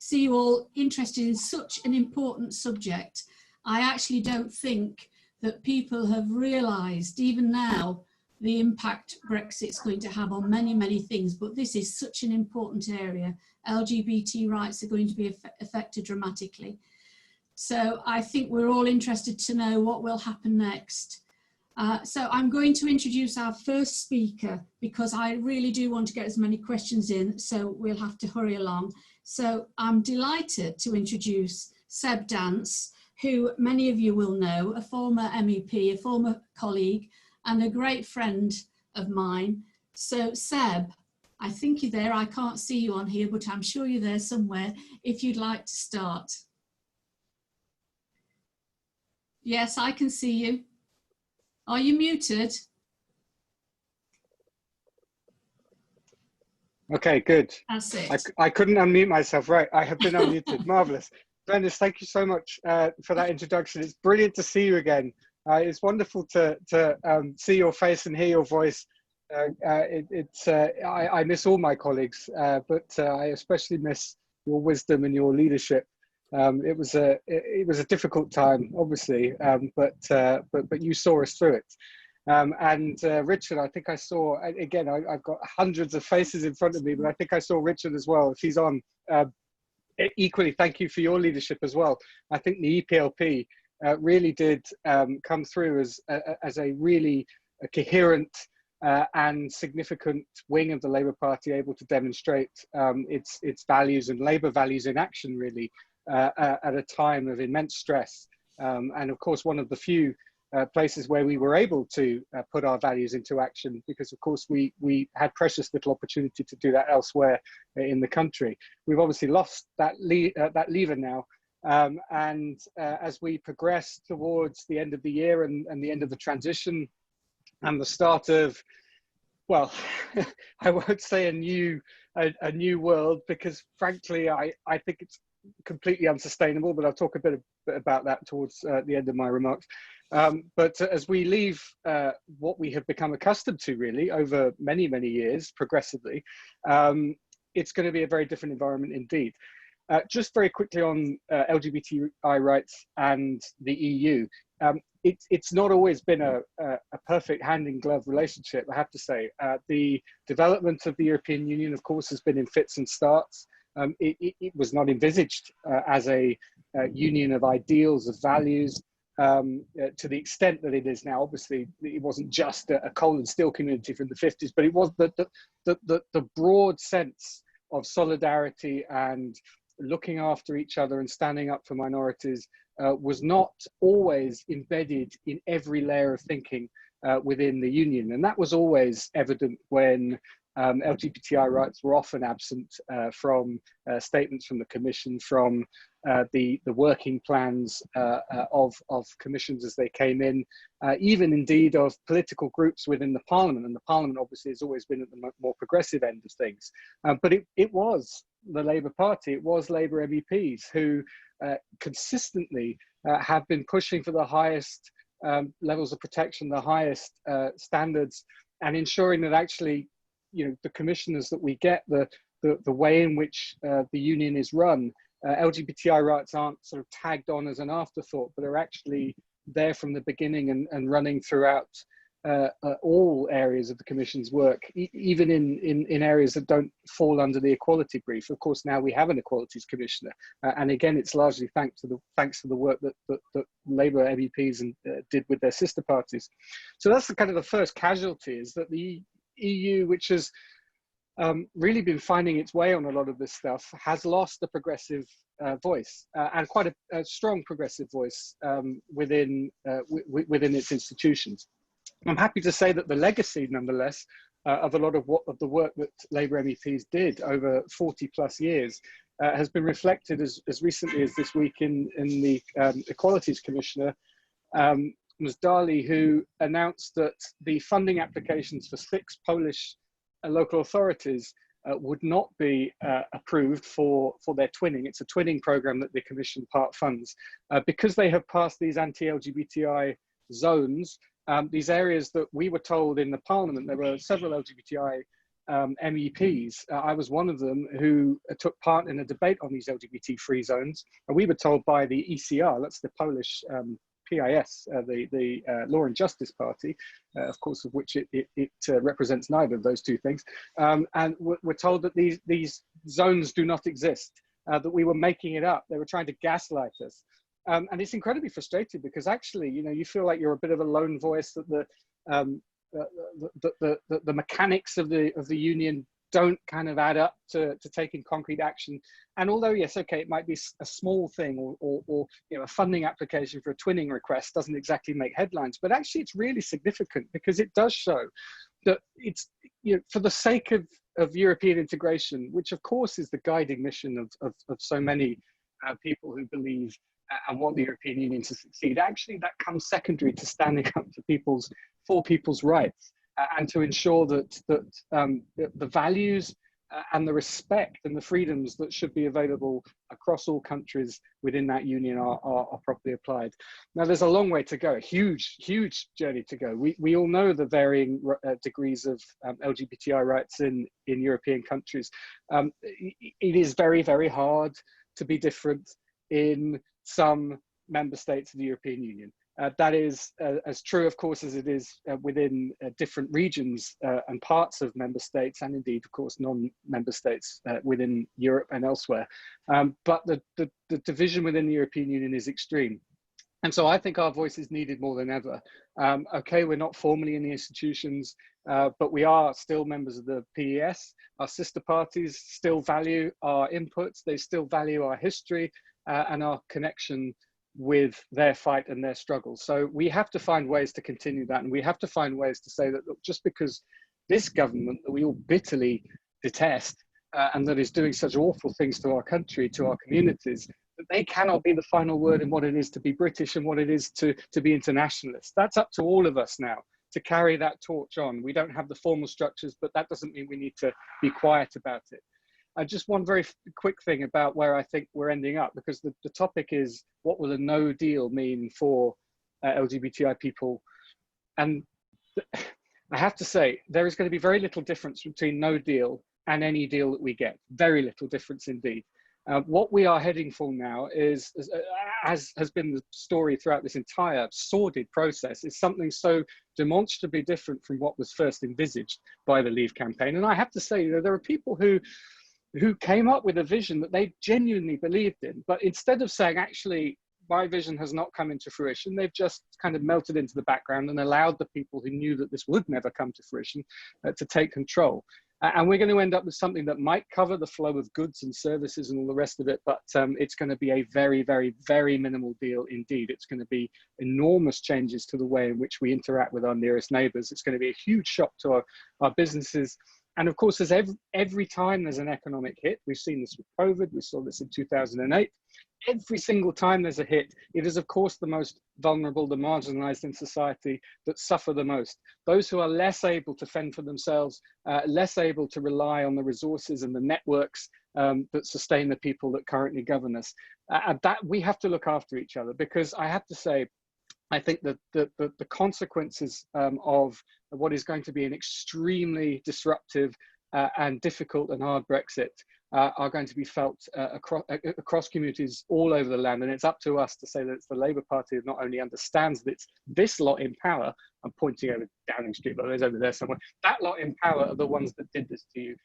see you all interested in such an important subject. I actually don't think that people have realised, even now, the impact Brexit's going to have on many, many things, but this is such an important area. LGBT rights are going to be affected dramatically. So I think we're all interested to know what will happen next. So I'm going to introduce our first speaker because I really do want to get as many questions in, so we'll have to hurry along. So I'm delighted to introduce Seb Dance, who many of you will know, a former MEP, a former colleague, and a great friend of mine. So Seb, I think you're there. I can't see you on here, but I'm sure you're there somewhere if you'd like to start. Yes, I can see you. Are you muted? Okay, good. That's it. I couldn't unmute myself. Right, I have been unmuted. Marvellous. Glenis, thank you so much for that introduction. It's brilliant to see you again. It's wonderful to see your face and hear your voice. I miss all my colleagues, but I especially miss your wisdom and your leadership. It was a difficult time, obviously, but you saw us through it. And Richard, I think I saw, again, I've got hundreds of faces in front of me, but I think I saw Richard as well, if he's on. Equally, thank you for your leadership as well. I think the EPLP really did come through as a really coherent and significant wing of the Labour Party, able to demonstrate its values and Labour values in action, really, at a time of immense stress. And of course, one of the few places where we were able to put our values into action, because of course we had precious little opportunity to do that elsewhere in the country. We've obviously lost that lever now, and as we progress towards the end of the year and the end of the transition and the start of, well, I won't say a new world, because frankly I think it's completely unsustainable, but I'll talk a bit about that towards the end of my remarks. But as we leave what we have become accustomed to, really, over many, many years, progressively, it's going to be a very different environment indeed. Just very quickly on LGBTI rights and the EU. It's not always been a perfect hand-in-glove relationship, I have to say. The development of the European Union, of course, has been in fits and starts. It was not envisaged as a union of ideals, of values, to the extent that it is now. Obviously, it wasn't just a coal and steel community from the 50s, but it was the broad sense of solidarity and looking after each other and standing up for minorities was not always embedded in every layer of thinking within the union. And that was always evident when LGBTI rights were often absent from statements from the Commission, from the working plans of commissions as they came in, even indeed of political groups within the Parliament. And the Parliament obviously has always been at the more progressive end of things. But it was the Labour Party, it was Labour MEPs who consistently have been pushing for the highest levels of protection, the highest standards, and ensuring that actually, you know, the commissioners that we get, the way in which the union is run, LGBTI rights aren't sort of tagged on as an afterthought, but are actually there from the beginning and running throughout all areas of the Commission's work, even in areas that don't fall under the equality brief. Of course, now we have an Equalities Commissioner, and again, it's largely thanks to the work that Labour MEPs did with their sister parties. So that's kind of the first casualty, is that the EU, which has really been finding its way on a lot of this stuff, has lost a progressive voice, and quite a strong progressive voice within its institutions. I'm happy to say that the legacy, nonetheless, of a lot of the work that Labour MEPs did over 40 plus years has been reflected as recently as this week in the Equalities Commissioner, Ms. Dali, who announced that the funding applications for 6 Polish local authorities would not be approved for their twinning. It's a twinning program that the Commission part funds, because they have passed these anti-LGBTI zones. These areas that we were told in the Parliament, there were several LGBTI MEPs. I was one of them who took part in a debate on these LGBT-free zones. And we were told by the ECR, that's the Polish PIS, the Law and Justice Party, of course, of which it represents neither of those two things. And we're told that these zones do not exist, that we were making it up. They were trying to gaslight us. And it's incredibly frustrating because actually, you know, you feel like you're a bit of a lone voice, that the mechanics of the union don't kind of add up to taking concrete action. And although, yes, okay, it might be a small thing, or you know, a funding application for a twinning request doesn't exactly make headlines, but actually it's really significant because it does show that it's, you know, for the sake of European integration, which of course is the guiding mission of so many people who believe and want the European Union to succeed, actually that comes secondary to standing up for people's rights, and to ensure that the values and the respect and the freedoms that should be available across all countries within that union are properly applied. Now, there's a long way to go, a huge journey to go. We all know the varying degrees of LGBTI rights in European countries. It is very, very hard to be different in some member states of the European Union. That is as true, of course, as it is within different regions and parts of member states, and indeed, of course, non-member states within Europe and elsewhere. But the division within the European Union is extreme. And so I think our voice is needed more than ever. Okay, we're not formally in the institutions, but we are still members of the PES. Our sister parties still value our inputs. They still value our history and our connection with their fight and their struggle. So we have to find ways to continue that, and we have to find ways to say that, look, just because this government that we all bitterly detest and that is doing such awful things to our country, to our communities, that they cannot be the final word in what it is to be British and what it is to be internationalist. That's up to all of us now to carry that torch on. We don't have the formal structures, but that doesn't mean we need to be quiet about it. Just one very quick thing about where I think we're ending up, because the topic is, what will a no deal mean for LGBTI people? And I have to say, there is going to be very little difference between no deal and any deal that we get. Very little difference indeed. What we are heading for now is, as has been the story throughout this entire sordid process, is something so demonstrably different from what was first envisaged by the Leave campaign. And I have to say, you know, there are people who came up with a vision that they genuinely believed in, but instead of saying, actually, my vision has not come into fruition, they've just kind of melted into the background and allowed the people who knew that this would never come to fruition to take control. And we're going to end up with something that might cover the flow of goods and services and all the rest of it, but it's going to be a very, very, very minimal deal indeed. It's going to be enormous changes to the way in which we interact with our nearest neighbours. It's going to be a huge shock to our businesses. And of course, there's every time there's an economic hit, we've seen this with COVID, we saw this in 2008, every single time there's a hit, it is of course the most vulnerable, the marginalized in society that suffer the most. Those who are less able to fend for themselves, less able to rely on the resources and the networks that sustain the people that currently govern us. That we have to look after each other, because I have to say, I think that the consequences of what is going to be an extremely disruptive and difficult and hard Brexit are going to be felt across communities all over the land. And it's up to us to say that it's the Labour Party that not only understands that it's this lot in power, I'm pointing over Downing Street, but there's over there somewhere, that lot in power are the ones that did this to you.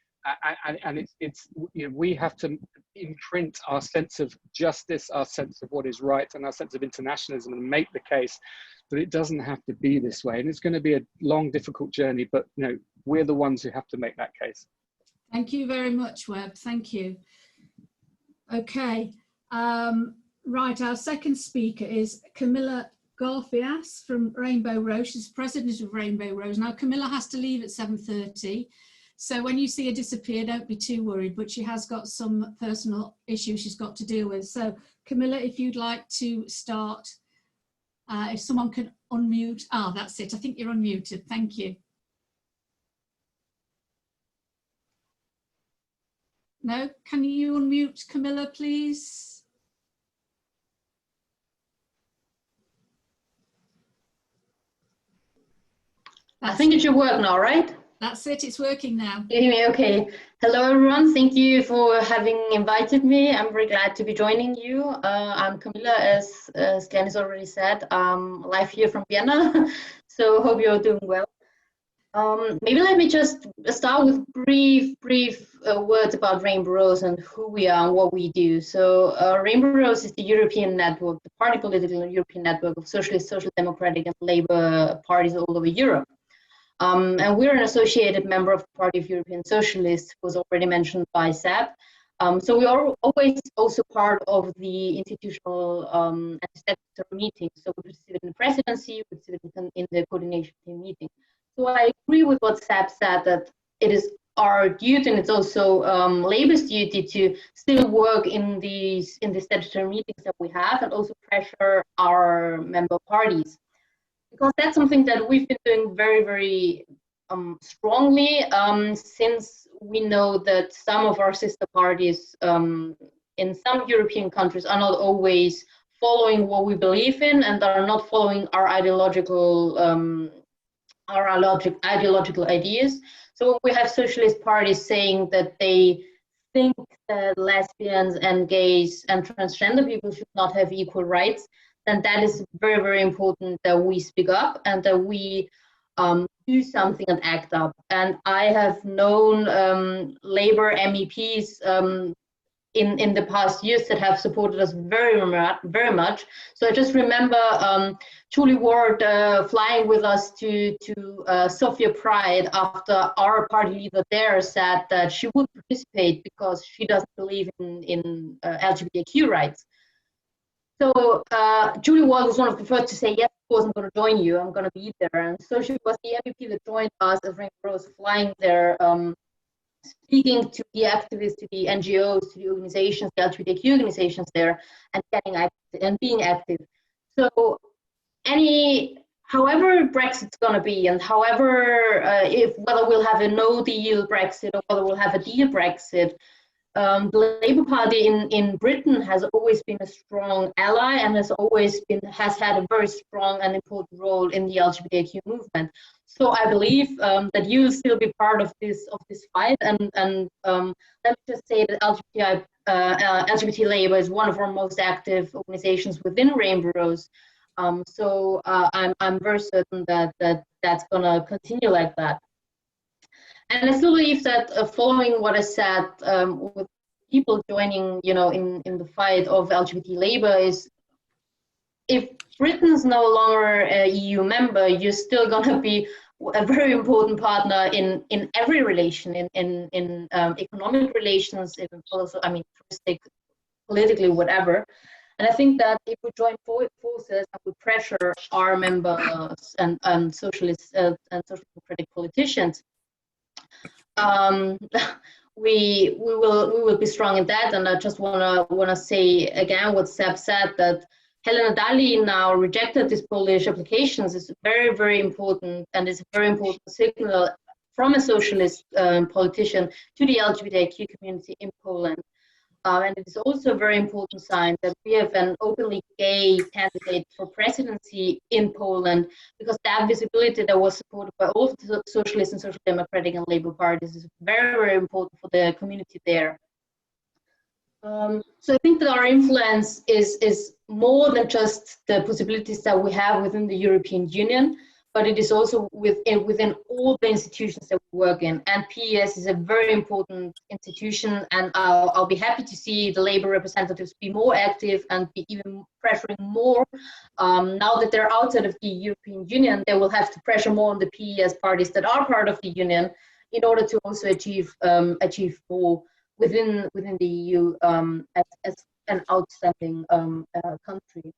And it's you know, we have to imprint our sense of justice, our sense of what is right, and our sense of internationalism, and make the case that it doesn't have to be this way. And it's going to be a long, difficult journey, but you know, we're the ones who have to make that case. Thank you very much, Webb. Thank you. Okay, right. Our second speaker is Camilla Garfias from Rainbow Rose. She's president of Rainbow Rose. Now, Camilla has to leave at 7:30. So when you see her disappear, don't be too worried, but she has got some personal issues she's got to deal with. So Camilla, if you'd like to start, if someone can unmute. Ah, that's it. I think you're unmuted. Thank you. No, can you unmute Camilla, please? I think it should work now, right? That's it, it's working now. Can you hear me? Okay. Hello, everyone. Thank you for having invited me. I'm very glad to be joining you. I'm Camilla, as Glenis already said. I'm live here from Vienna, so hope you're doing well. Maybe let me just start with brief words about Rainbow Rose and who we are and what we do. So Rainbow Rose is the European network, the party political European network of socialist, social democratic and Labour parties all over Europe. And we're an associated member of the Party of European Socialists, who was already mentioned by Seb. So we are always also part of the institutional and statutory meetings. So we participate in the presidency, we participate in the coordination team meeting. So I agree with what Seb said, that it is our duty, and it's also Labour's duty, to still work in the statutory meetings that we have, and also pressure our member parties. Because that's something that we've been doing very, very strongly since we know that some of our sister parties in some European countries are not always following what we believe in and are not following our ideological ideas. So we have socialist parties saying that they think that lesbians and gays and transgender people should not have equal rights, then that is very, very important that we speak up and that we do something and act up. And I have known Labour MEPs in the past years that have supported us very much. So I just remember Julie Ward flying with us to Sofia Pride after our party leader there said that she would participate because she doesn't believe in LGBTQ rights. So Julie Ward was one of the first to say, yes, of course, I'm going to join you, I'm going to be there. And so she was the MEP that joined us as Rainbow Rose, flying there, speaking to the activists, to the NGOs, to the organizations, the LGBTQ organizations there, and getting active and being active. So however Brexit's going to be, and however, whether we'll have a no deal Brexit or whether we'll have a deal Brexit, the Labour Party in Britain has always been a strong ally and has had a very strong and important role in the LGBTQ movement. So I believe that you will still be part of this fight. And let me just say that LGBT Labour is one of our most active organizations within Rainbow Rose. So I'm very certain that that's going to continue like that. And I still believe that following what I said, with people joining, in the fight of LGBT Labour, is if Britain's no longer an EU member, you're still going to be a very important partner in every relation, in economic relations, also, politically, whatever. And I think that if we join forces and we pressure our members and socialist and social democratic politicians, we will be strong in that. And I just wanna say again what Seb said, that Helena Dalli now rejected these Polish applications is very, very important, and it's a very important signal from a socialist politician to the LGBTQ community in Poland. And it is also a very important sign that we have an openly gay candidate for presidency in Poland, because that visibility that was supported by all of the socialist and social democratic and Labour parties is very, very important for the community there. So I think that our influence is more than just the possibilities that we have within the European Union, but it is also within all the institutions that we work in. And PES is a very important institution, and I'll be happy to see the Labour representatives be more active and be even pressuring more. Now that they're outside of the European Union, they will have to pressure more on the PES parties that are part of the Union in order to also achieve more within the EU as an outstanding country.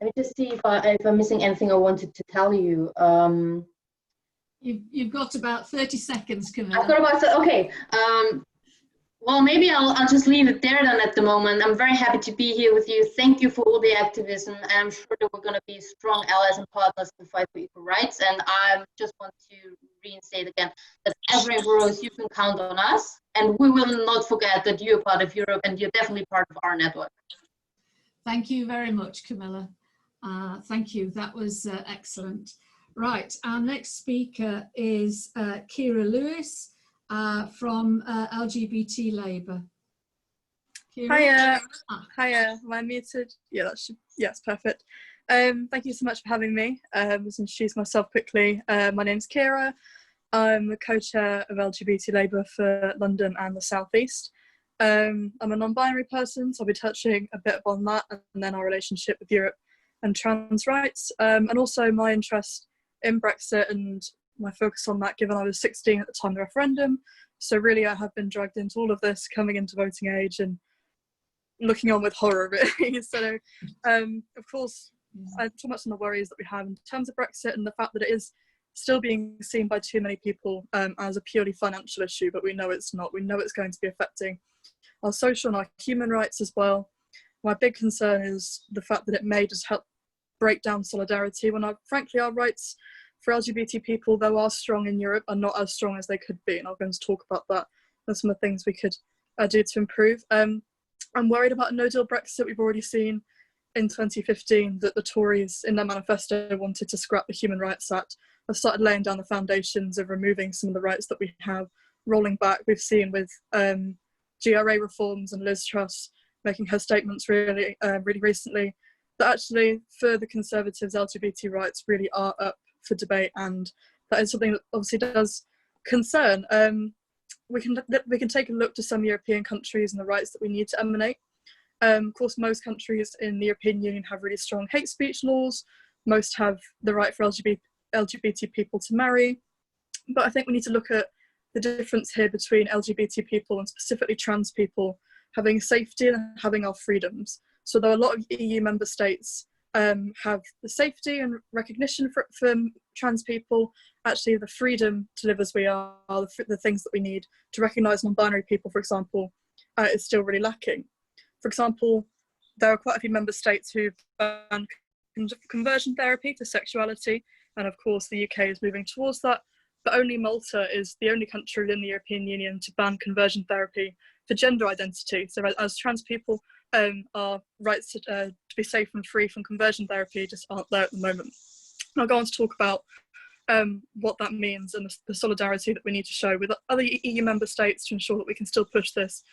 Let me just see if I'm missing anything I wanted to tell you. You've got about 30 seconds, Camilla. I've got about, okay. Well, maybe I'll just leave it there then at the moment. I'm very happy to be here with you. Thank you for all the activism, and I'm sure that we're going to be strong allies and partners in the fight for equal rights. And I just want to reinstate again that as Rainbow Rose, you can count on us, and we will not forget that you're part of Europe and you're definitely part of our network. Thank you very much, Camilla. Thank you. That was excellent. Right, our next speaker is Kira Lewis from LGBT Labour. Hiya, hiya, am I muted? Yeah, that should, yes, perfect. Thank you so much for having me. Let's introduce myself quickly. My name's Kira. I'm the co-chair of LGBT Labour for London and the South East. I'm a non-binary person, so I'll be touching a bit on that and then our relationship with Europe and trans rights, and also my interest in Brexit and my focus on that, given I was 16 at the time of the referendum. So really I have been dragged into all of this, coming into voting age and looking on with horror, really. So of course, too much on the worries that we have in terms of Brexit and the fact that it is still being seen by too many people as a purely financial issue, but we know it's not. We know it's going to be affecting our social and our human rights as well. My big concern is the fact that it may just help break down solidarity when frankly our rights for LGBT people, though are strong in Europe, are not as strong as they could be, and I'm going to talk about that and some of the things we could do to improve. I'm worried about a no-deal Brexit. We've already seen in 2015 that the Tories in their manifesto wanted to scrap the Human Rights Act. Have started laying down the foundations of removing some of the rights that we have, rolling back. We've seen with GRA reforms and Liz Truss making her statements really recently that actually for the Conservatives, LGBT rights really are up for debate, and that is something that obviously does concern. We can take a look to some European countries and the rights that we need to emanate. Of course, most countries in the European Union have really strong hate speech laws. Most have the right for LGBT people to marry. But I think we need to look at the difference here between LGBT people and specifically trans people having safety and having our freedoms. So though a lot of EU member states have the safety and recognition for trans people, actually the freedom to live as we are, the things that we need to recognise non-binary people, for example, is still really lacking. For example, there are quite a few member states who've banned conversion therapy to sexuality, and of course the UK is moving towards that, but only Malta is the only country within the European Union to ban conversion therapy for gender identity. So as trans people, our rights to be safe and free from conversion therapy just aren't there at the moment. And I'll go on to talk about what that means and the solidarity that we need to show with other EU member states to ensure that we can still push this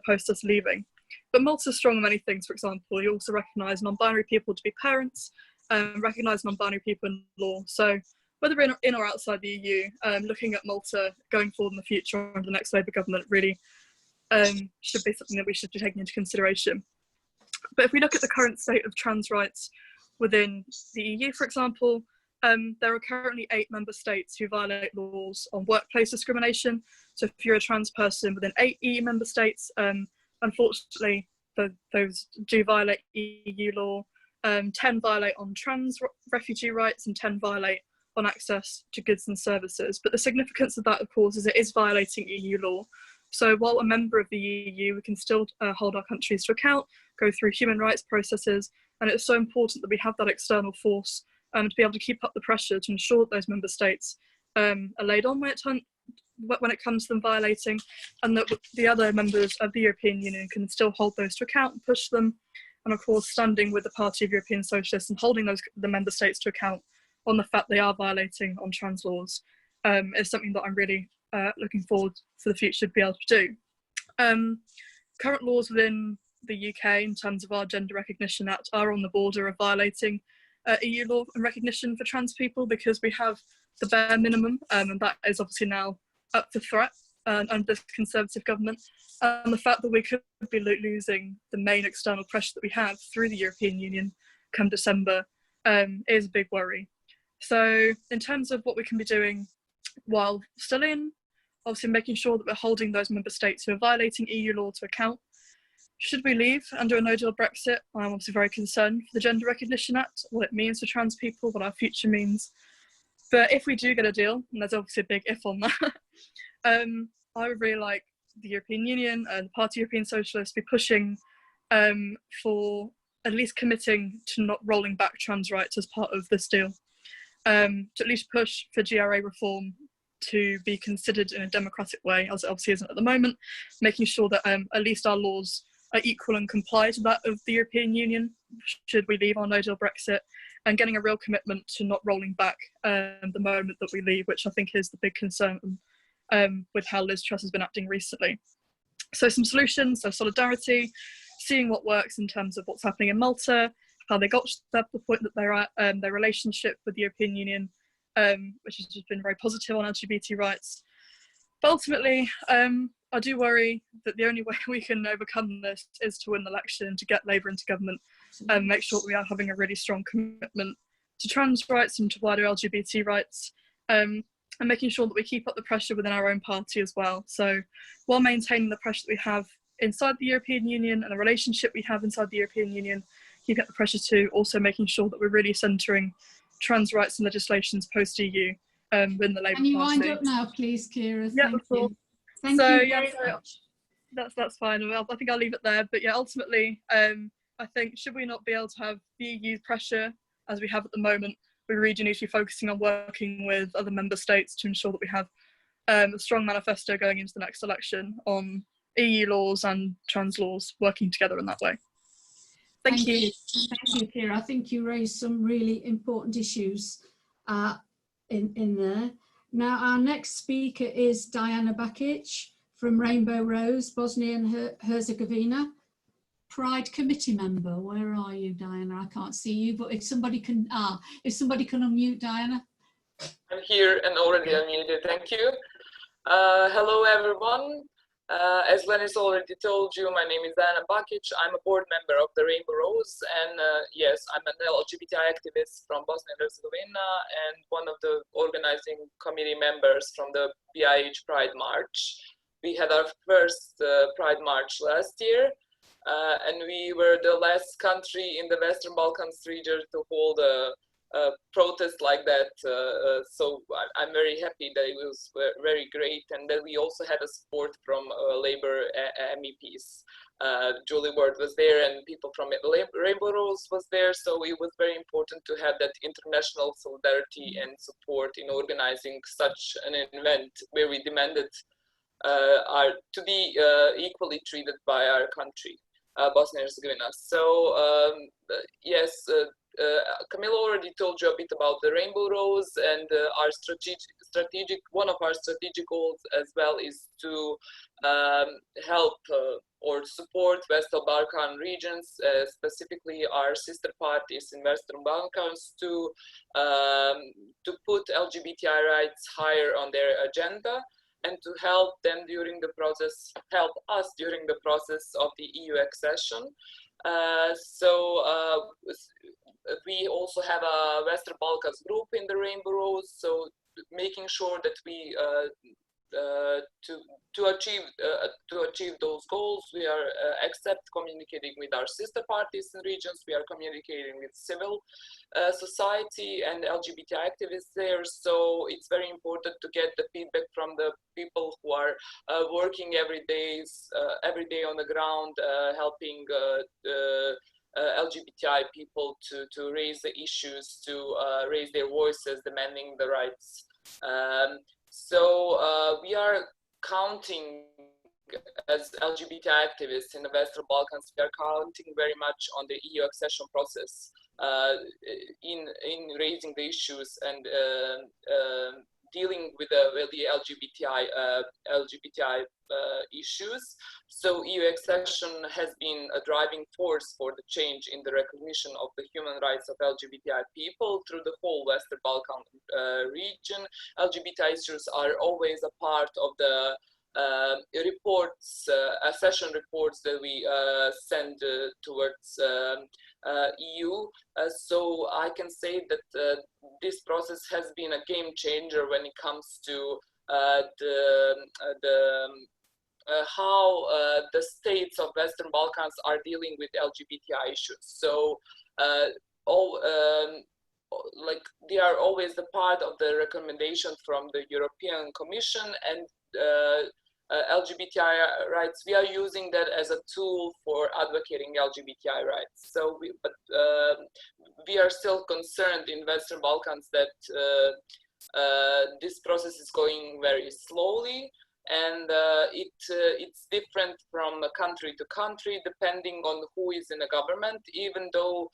post us leaving. But Malta's strong on many things. For example, you also recognise non-binary people to be parents, recognise non-binary people in law. So whether we're in or outside the EU, looking at Malta going forward in the future under the next Labour government really should be something that we should be taking into consideration. But if we look at the current state of trans rights within the EU, for example, there are currently 8 member states who violate laws on workplace discrimination. So if you're a trans person within 8 EU member states, unfortunately, those do violate EU law. 10 violate on trans refugee rights and 10 violate on access to goods and services. But the significance of that, of course, is it is violating EU law. So while a member of the EU, we can still hold our countries to account, go through human rights processes, and it's so important that we have that external force to be able to keep up the pressure to ensure that those member states are laid on when it comes to them violating, and that the other members of the European Union can still hold those to account and push them. And of course, standing with the Party of European Socialists and holding the member states to account on the fact they are violating on trans laws is something that I'm really looking forward for the future to be able to do. Current laws within the UK in terms of our Gender Recognition Act are on the border of violating EU law and recognition for trans people, because we have the bare minimum, and that is obviously now up for threat under this Conservative government. And the fact that we could be losing the main external pressure that we have through the European Union come December is a big worry. So in terms of what we can be doing while still in, obviously making sure that we're holding those member states who are violating EU law to account. Should we leave under a no-deal Brexit? I'm obviously very concerned for the Gender Recognition Act, what it means for trans people, what our future means. But if we do get a deal, and there's obviously a big if on that, I would really like the European Union and the Party of European Socialists to be pushing for at least committing to not rolling back trans rights as part of this deal. To at least push for GRA reform to be considered in a democratic way, as it obviously isn't at the moment, making sure that at least our laws are equal and comply to that of the European Union should we leave on no-deal Brexit, and getting a real commitment to not rolling back the moment that we leave, which I think is the big concern with how Liz Truss has been acting recently. So some solutions, so solidarity, seeing what works in terms of what's happening in Malta, how they got to the point that they're at, their relationship with the European Union, which has just been very positive on LGBT rights. But ultimately, I do worry that the only way we can overcome this is to win the election, to get Labour into government, and make sure that we are having a really strong commitment to trans rights and to wider LGBT rights, and making sure that we keep up the pressure within our own party as well. So while maintaining the pressure that we have inside the European Union and the relationship we have inside the European Union, keeping up the pressure to also making sure that we're really centering trans rights and legislations post-EU within the Labour Party. Can you wind up now, please, Kira? Yeah, Thank you. Thank so, you yeah, very much. That's fine. Well, I think I'll leave it there. But yeah, ultimately, I think should we not be able to have the EU pressure as we have at the moment, we really do need to be focusing on working with other member states to ensure that we have a strong manifesto going into the next election on EU laws and trans laws, working together in that way. Thank you. Thank you, Kira. I think you raised some really important issues in there. Now, our next speaker is Dajana Bakic from Rainbow Rose, Bosnia and Herzegovina. Pride committee member. Where are you, Diana? I can't see you, but if somebody can unmute Diana. I'm here and already unmuted. Thank you. Hello, everyone. As Glenis already told you, my name is Dajana Bakic. I'm a board member of the Rainbow Rose, and yes, I'm an LGBTI activist from Bosnia and Herzegovina and one of the organizing committee members from the BIH Pride March. We had our first Pride March last year. And we were the last country in the Western Balkans region to hold a protest like that. So I'm very happy that it was very great, and that we also had a support from Labour MEPs. Julie Ward was there, and people from Rainbow Rose was there. So it was very important to have that international solidarity and support in organizing such an event where we demanded to be equally treated by our country. Bosnia and Herzegovina. So yes, Camilla already told you a bit about the Rainbow Rose, and our one of our strategic goals as well is to help or support Western Balkan regions, specifically our sister parties in Western Balkans, to put LGBTI rights higher on their agenda, and to help them during the process, help us during the process of the EU accession. So we also have a Western Balkans group in the Rainbow Rose, so making sure that we to achieve those goals, we are except communicating with our sister parties in regions, we are communicating with civil society and LGBT activists there. So it's very important to get the feedback from the people who are working every day on the ground, helping LGBTI people to raise the issues, to raise their voices, demanding the rights. So we are counting, as LGBT activists in the Western Balkans, we are counting very much on the EU accession process in raising the issues and dealing with the LGBTI issues. So EU accession has been a driving force for the change in the recognition of the human rights of LGBTI people through the whole Western Balkan region. LGBTI issues are always a part of the reports, accession reports that we send towards EU. So I can say that this process has been a game changer when it comes to how the states of Western Balkans are dealing with LGBTI issues. So like they are always the part of the recommendation from the European Commission, and LGBTI rights, we are using that as a tool for advocating LGBTI rights. So we are still concerned in Western Balkans that this process is going very slowly. and it's different from country to country depending on who is in the government, even though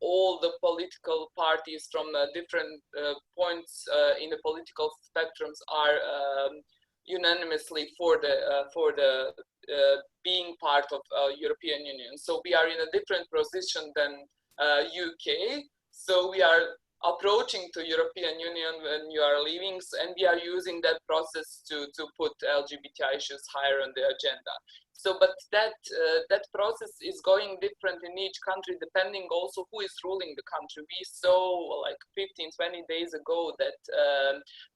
all the political parties from different points in the political spectrums are unanimously for the being part of European Union. So we are in a different position than UK. So we are approaching to European Union when you are leaving, and we are using that process to put LGBT issues higher on the agenda. So, but that process is going different in each country depending also who is ruling the country. We saw like 15-20 days ago that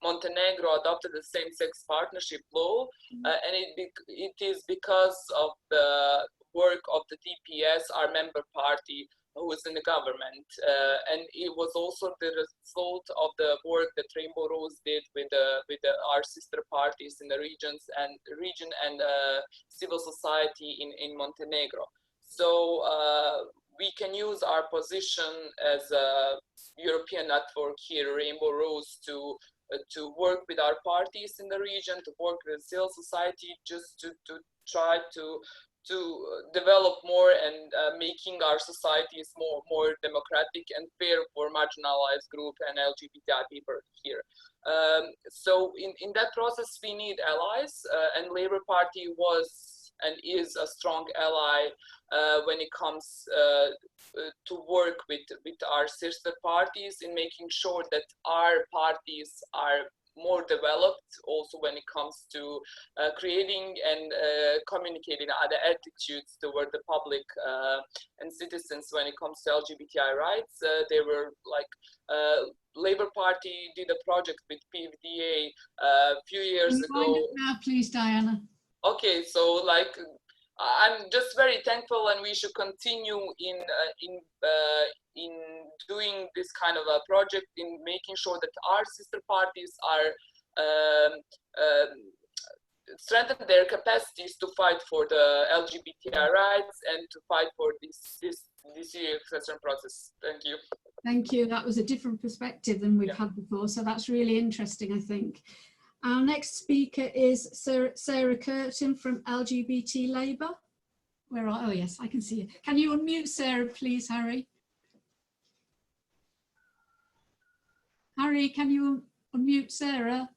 Montenegro adopted the same-sex partnership law, and it is because of the work of the DPS, our member party, who is in the government, and it was also the result of the work that Rainbow Rose did with our sister parties in the region and civil society in Montenegro. So we can use our position as a European network here, Rainbow Rose, to work with our parties in the region, to work with civil society, just to try to develop more and making our societies more democratic and fair for marginalized group and LGBTI people here. So in that process, we need allies, and Labour Party was and is a strong ally when it comes to work with our sister parties in making sure that our parties are more developed also when it comes to creating and communicating other attitudes toward the public and citizens when it comes to LGBTI rights. They were like, Labour Party did a project with PVDA a few years ago. Now, please, Dajana. Okay, so like, I'm just very thankful, and we should continue in doing this kind of a project, in making sure that our sister parties are strengthen their capacities to fight for the LGBTI rights and to fight for this EU accession process. Thank you. Thank you. That was a different perspective than we've had before, so that's really interesting, I think. Our next speaker is Sarah Kerton from LGBT Labour. Oh yes, I can see you. Can you unmute Sarah, please, Harry? Harry, can you unmute Sarah?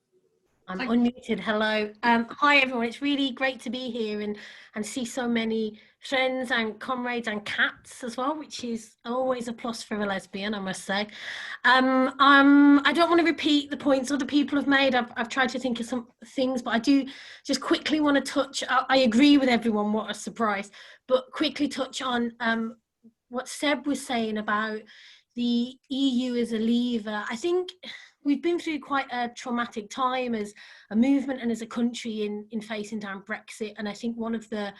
I'm unmuted. Hello. Hi everyone. It's really great to be here and see so many friends and comrades and cats as well, which is always a plus for a lesbian, I must say. I don't want to repeat the points other people have made. I've tried to think of some things, but I do just quickly want to touch. I agree with everyone. What a surprise! But quickly touch on what Seb was saying about the EU as a lever. I think we've been through quite a traumatic time as a movement and as a country in facing down Brexit. And I think one of the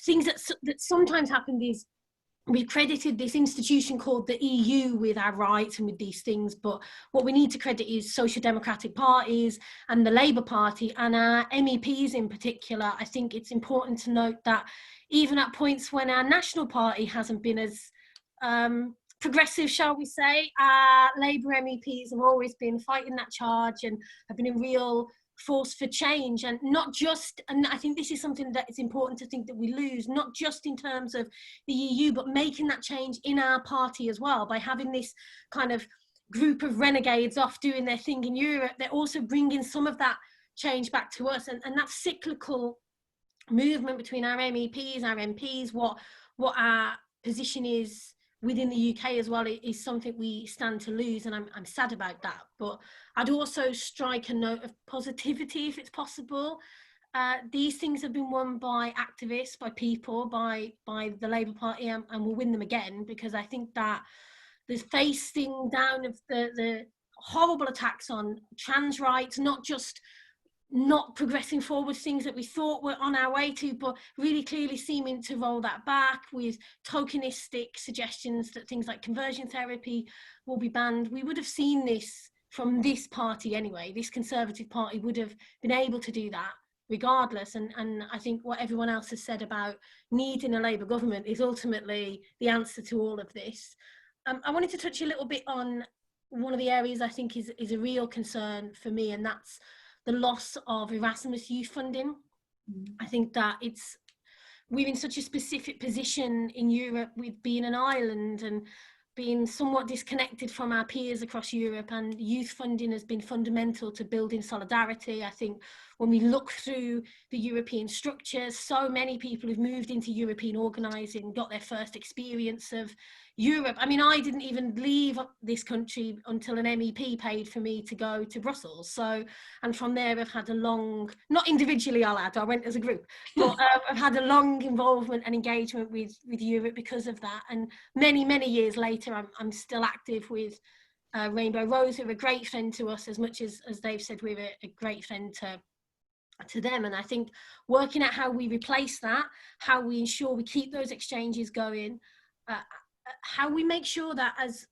things that sometimes happened is we credited this institution called the EU with our rights and with these things. But what we need to credit is social democratic parties and the Labour Party and our MEPs in particular. I think it's important to note that even at points when our national party hasn't been as progressive, shall we say, Labour MEPs have always been fighting that charge and have been a real force for change, and not just, and I think this is something that it's important to think that we lose, not just in terms of the EU, but making that change in our party as well, by having this kind of group of renegades off doing their thing in Europe. They're also bringing some of that change back to us, and that cyclical movement between our MEPs, our MPs, what our position is within the UK as well is something we stand to lose, and I'm sad about that. But I'd also strike a note of positivity if it's possible. These things have been won by activists, by people, by the Labour Party, and we'll win them again, because I think that the facing down of the horrible attacks on trans rights, not just not progressing forward things that we thought were on our way to, but really clearly seeming to roll that back with tokenistic suggestions that things like conversion therapy will be banned. We would have seen this from this party anyway. This Conservative Party would have been able to do that regardless. And I think what everyone else has said about needing a Labour government is ultimately the answer to all of this. I wanted to touch a little bit on one of the areas I think is a real concern for me, and that's the loss of Erasmus youth funding. I think that we're in such a specific position in Europe with being an island and being somewhat disconnected from our peers across Europe, and youth funding has been fundamental to building solidarity. I think when we look through the European structures, so many people who've moved into European organising got their first experience of Europe. I mean, I didn't even leave this country until an MEP paid for me to go to Brussels. So, and from there I've had a long, not individually I'll add, I went as a group, but I've had a long involvement and engagement with Europe because of that. And many, many years later, I'm still active with Rainbow Rose, who are a great friend to us, as much as they've said we're a great friend to them. And I think working out how we replace that, how we ensure we keep those exchanges going, how we make sure that as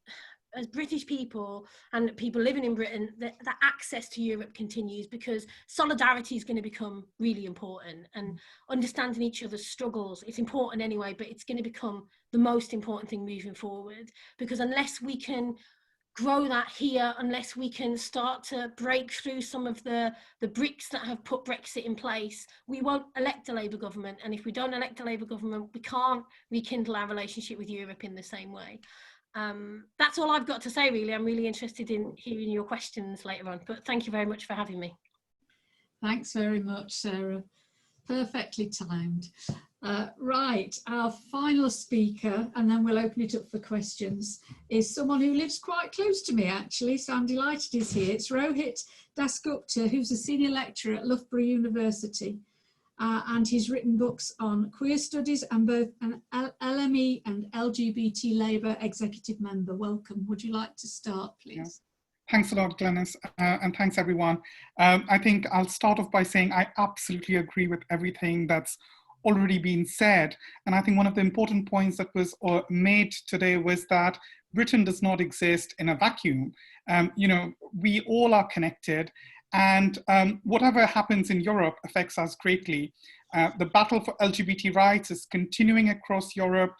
British people and people living in Britain, that access to Europe continues, because solidarity is going to become really important, and understanding each other's struggles, it's important anyway, but it's going to become the most important thing moving forward, because unless we can grow that here, unless we can start to break through some of the bricks that have put Brexit in place, we won't elect a Labour government. And if we don't elect a Labour government, we can't rekindle our relationship with Europe in the same way. That's all I've got to say, really. I'm really interested in hearing your questions later on, but thank you very much for having me. Thanks very much, Sarah. Perfectly timed. Right, our final speaker, and then we'll open it up for questions, is someone who lives quite close to me, actually, so I'm delighted he's here. It's Rohit Dasgupta, who's a senior lecturer at Loughborough University, and he's written books on queer studies and both an LME and LGBT Labour executive member. Welcome. Would you like to start, please? Yes. Thanks a lot, Glenis, and thanks everyone. I think I'll start off by saying I absolutely agree with everything that's already been said. And I think one of the important points that was made today was that Britain does not exist in a vacuum. You know, we all are connected, and whatever happens in Europe affects us greatly. The battle for LGBT rights is continuing across Europe.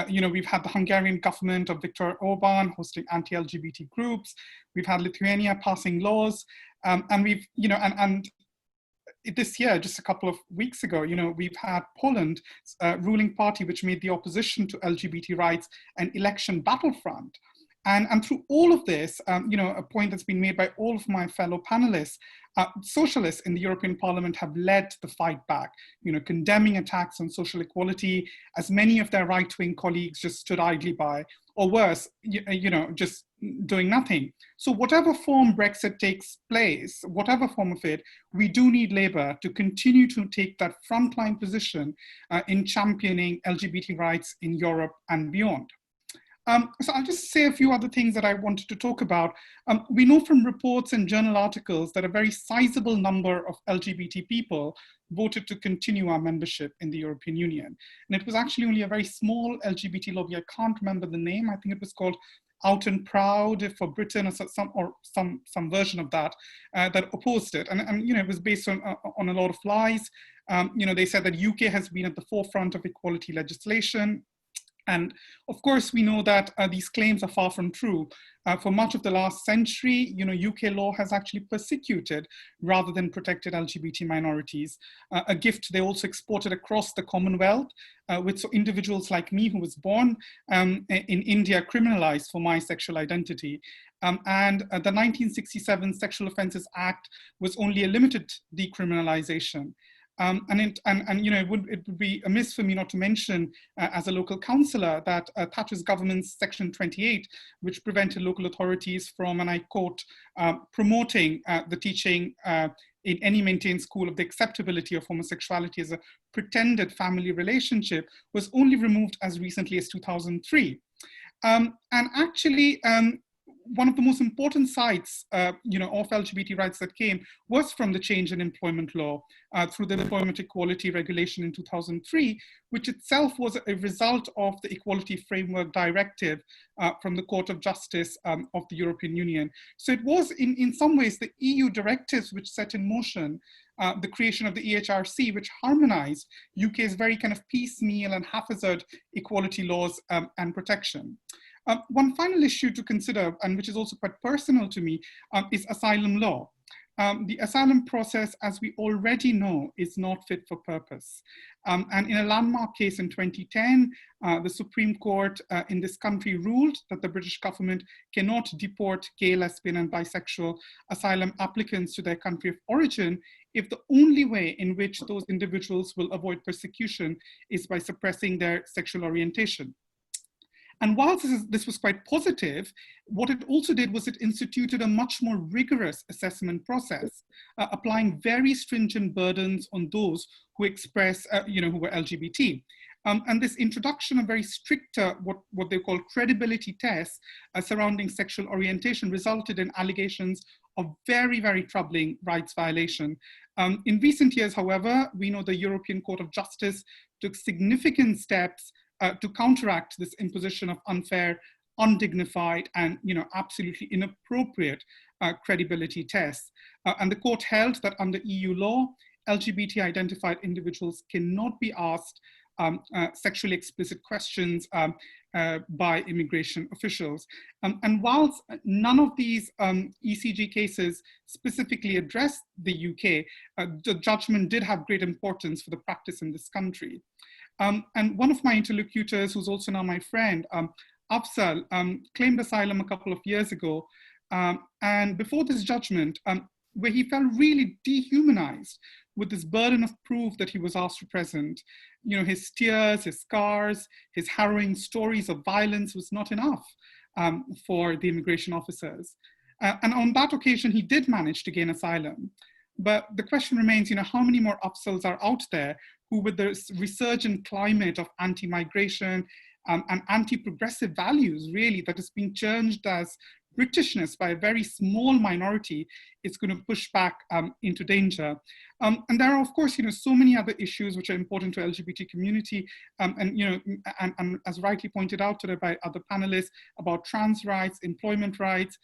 You know, we've had the Hungarian government of Viktor Orban hosting anti-LGBT groups. We've had Lithuania passing laws, and we've, you know, and this year, just a couple of weeks ago, you know, we've had Poland's ruling party, which made the opposition to LGBT rights an election battlefront. And through all of this, you know, a point that's been made by all of my fellow panelists, socialists in the European Parliament have led the fight back, you know, condemning attacks on social equality, as many of their right-wing colleagues just stood idly by, or worse, you know, just doing nothing. So whatever form Brexit takes place, whatever form of it, we do need Labour to continue to take that frontline position in championing LGBT rights in Europe and beyond. So I'll just say a few other things that I wanted to talk about. We know from reports and journal articles that a very sizable number of LGBT people voted to continue our membership in the European Union. And it was actually only a very small LGBT lobby, I can't remember the name, I think it was called Out and Proud for Britain, or some version of that, that opposed it. And you know, it was based on a lot of lies. You know, they said that UK has been at the forefront of equality legislation. And of course, we know that these claims are far from true. For much of the last century, you know, UK law has actually persecuted rather than protected LGBT minorities, a gift they also exported across the Commonwealth, with individuals like me who was born in India criminalized for my sexual identity. And the 1967 Sexual Offences Act was only a limited decriminalization. And you know, it would be amiss for me not to mention, as a local councillor, that Thatcher's government's Section 28, which prevented local authorities from, and I quote, promoting the teaching in any maintained school of the acceptability of homosexuality as a pretended family relationship, was only removed as recently as 2003. And actually, one of the most important sites, you know, of LGBT rights that came was from the change in employment law through the Employment Equality Regulation in 2003, which itself was a result of the Equality Framework Directive from the Court of Justice of the European Union. So it was in some ways the EU directives which set in motion the creation of the EHRC, which harmonized UK's very kind of piecemeal and haphazard equality laws and protection. One final issue to consider, and which is also quite personal to me, is asylum law. the asylum process, as we already know, is not fit for purpose. And in a landmark case in 2010, the Supreme Court in this country ruled that the British government cannot deport gay, lesbian, and bisexual asylum applicants to their country of origin if the only way in which those individuals will avoid persecution is by suppressing their sexual orientation. And while this was quite positive, what it also did was it instituted a much more rigorous assessment process, applying very stringent burdens on those who express, who were LGBT. And this introduction of very strict, what they call credibility tests surrounding sexual orientation resulted in allegations of very, very troubling rights violation. In recent years, however, we know the European Court of Justice took significant steps to counteract this imposition of unfair, undignified, and absolutely inappropriate credibility tests. And the court held that under EU law, LGBT identified individuals cannot be asked sexually explicit questions by immigration officials. And whilst none of these ECG cases specifically addressed the UK, the judgment did have great importance for the practice in this country. And one of my interlocutors, who's also now my friend, Afzal, claimed asylum a couple of years ago. And before this judgment, where he felt really dehumanized with this burden of proof that he was asked to present. His tears, his scars, his harrowing stories of violence was not enough for the immigration officers. And on that occasion, he did manage to gain asylum. But the question remains, how many more Afzals are out there who, with the resurgent climate of anti-migration and anti-progressive values, really, that is being churned as Britishness by a very small minority, is going to push back into danger. And there are, of course, so many other issues which are important to LGBT community, and as rightly pointed out today by other panelists, about trans rights, employment rights,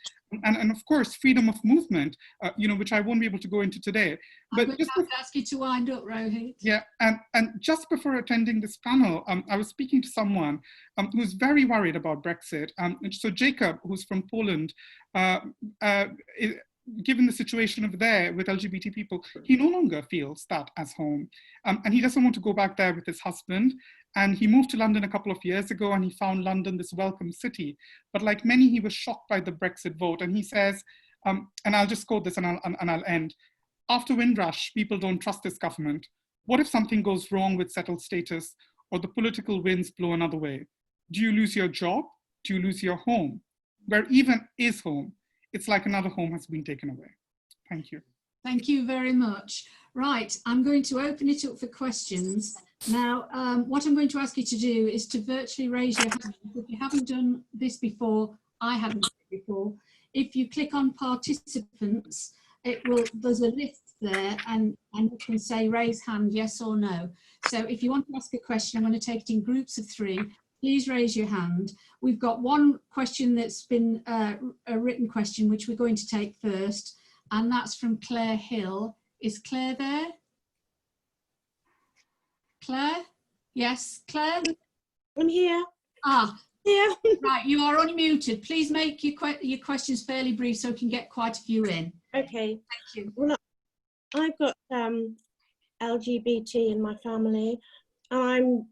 and of course, freedom of movement, which I won't be able to go into today. But I'm going to ask you to wind up, Rohit. Yeah, and just before attending this panel, I was speaking to someone who's very worried about Brexit. So Jacob, who's from Poland, given the situation over there with LGBT people, he no longer feels that as home. And he doesn't want to go back there with his husband. And he moved to London a couple of years ago, and he found London this welcome city. But like many, he was shocked by the Brexit vote. And he says, and I'll just quote this and I'll end. After Windrush, people don't trust this government. What if something goes wrong with settled status, or the political winds blow another way? Do you lose your job? Do you lose your home? Where even is home? It's like another home has been taken away. Thank you. Thank you very much. Right, I'm going to open it up for questions. Now, what I'm going to ask you to do is to virtually raise your hand. If you haven't done this before, I haven't done it before. If you click on participants, there's a list there, and you can say raise hand, yes or no. So if you want to ask a question, I'm going to take it in groups of 3. Please raise your hand. We've got one question that's been a written question, which we're going to take first, and that's from Claire Hill. Is Claire there? Claire? Yes, Claire? I'm here. Ah, yeah. Right, you are unmuted. Please make your questions fairly brief so we can get quite a few in. Okay. Thank you. Well, I've got LGBT in my family, and I'm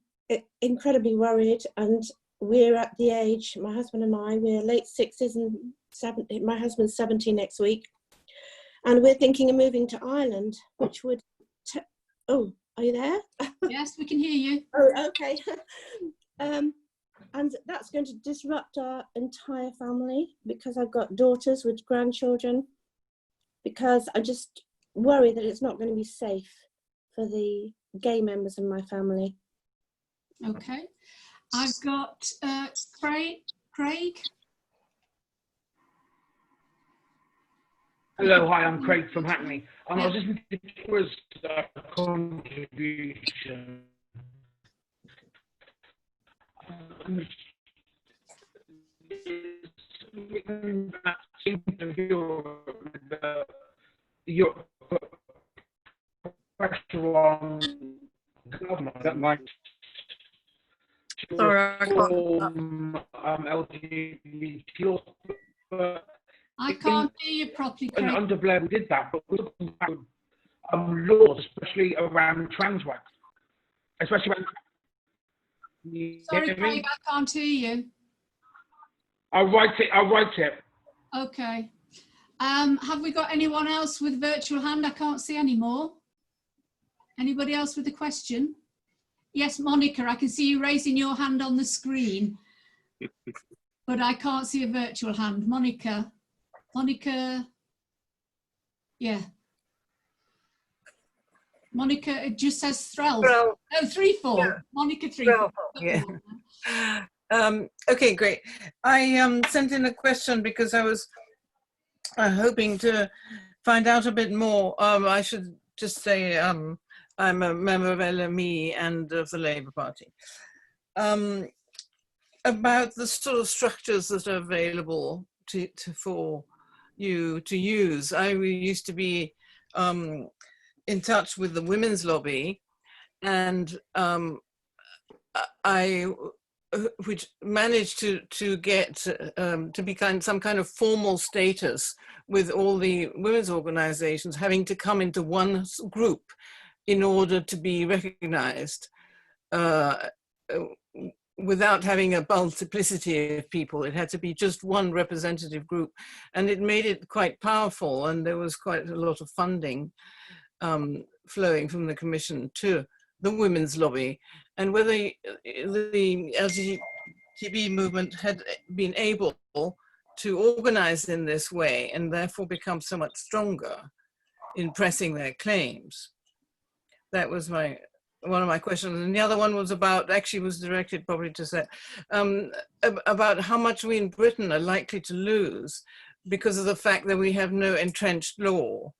incredibly worried, and we're at the age, my husband and I, we're late 60s and 70, my husband's 70 next week, and we're thinking of moving to Ireland, which would, oh, are you there? Yes, we can hear you. Oh, okay. And that's going to disrupt our entire family, because I've got daughters with grandchildren, because I just worry that it's not going to be safe for the gay members of my family. Okay, I've got Craig. Hello, hi, I'm Craig from Hackney. I was listening to Kira's contribution. Your pressure on government that might Sorry, I can't. LGBT laws. I can't hear you properly, Craig. And under Blair we did that, but we're talking about laws, especially around trans rights, especially around. Sorry, Craig, I can't hear you. I'll write it. Okay. Have we got anyone else with virtual hand? I can't see any more. Anybody else with a question? Yes, Monica, I can see you raising your hand on the screen, but I can't see a virtual hand. Monica, yeah. Monica, it just says Threlf. Oh, 3-4. Yeah. Monica 3-4. Yeah. Okay, great. I sent in a question because I was hoping to find out a bit more. I should just say I'm a member of LME and of the Labour Party. About the sort of structures that are available for you to use. I used to be in touch with the women's lobby, and which managed to get to be some kind of formal status with all the women's organizations having to come into one group in order to be recognized without having a multiplicity of people. It had to be just one representative group, and it made it quite powerful, and there was quite a lot of funding flowing from the Commission to the women's lobby. And whether the LGBT movement had been able to organize in this way and therefore become so much stronger in pressing their claims. That was one of my questions. And the other one was was directed probably to say, about how much we in Britain are likely to lose because of the fact that we have no entrenched law,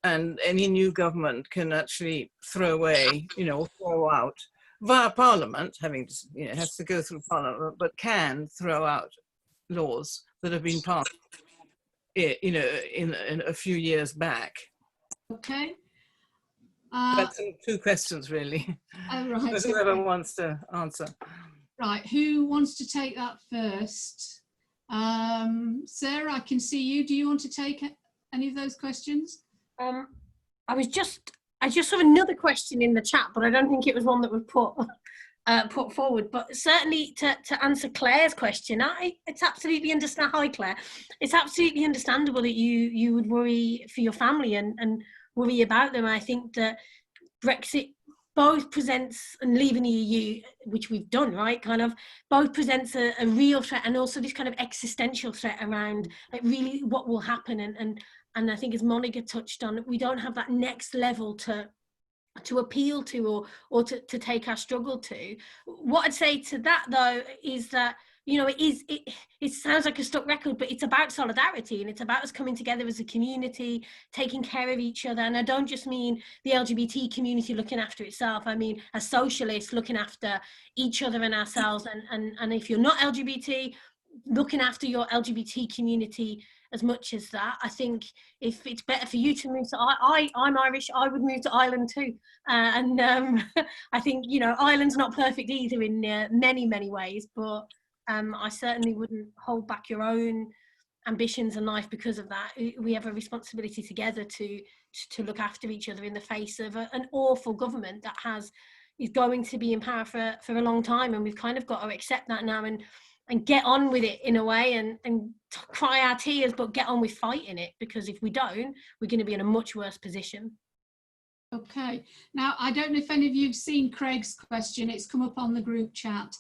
and any new government can actually throw away, or throw out via Parliament, has to go through Parliament, but can throw out laws that have been passed, in a few years back. Okay. That's two questions, really. Oh, right. So whoever wants to answer. Right, who wants to take that first? Sarah, I can see you. Do you want to take any of those questions? I just saw another question in the chat, but I don't think it was one that was put forward. But certainly to answer Claire's question, it's absolutely understandable. Hi, Claire. It's absolutely understandable that you would worry for your family and worry about them. I think that Brexit both presents, and leaving the EU, which we've done, right, both presents a real threat, and also this kind of existential threat around really what will happen. And I think, as Monica touched on, we don't have that next level to appeal to or to take our struggle to. What I'd say to that, though, is that, it sounds like a stuck record, but it's about solidarity, and it's about us coming together as a community, taking care of each other. And I don't just mean the LGBT community looking after itself. I mean, as socialists, looking after each other and ourselves. And if you're not LGBT, looking after your LGBT community as much as that. I think if it's better for you to move to, I'm Irish, I would move to Ireland too. I think, Ireland's not perfect either in many, many ways, but I certainly wouldn't hold back your own ambitions in life because of that. We have a responsibility together to look after each other in the face of an awful government that is going to be in power for a long time, and we've kind of got to accept that now and get on with it in a way and cry our tears, but get on with fighting it, because if we don't, we're going to be in a much worse position. Okay, now I don't know if any of you have seen Craig's question. It's come up on the group chat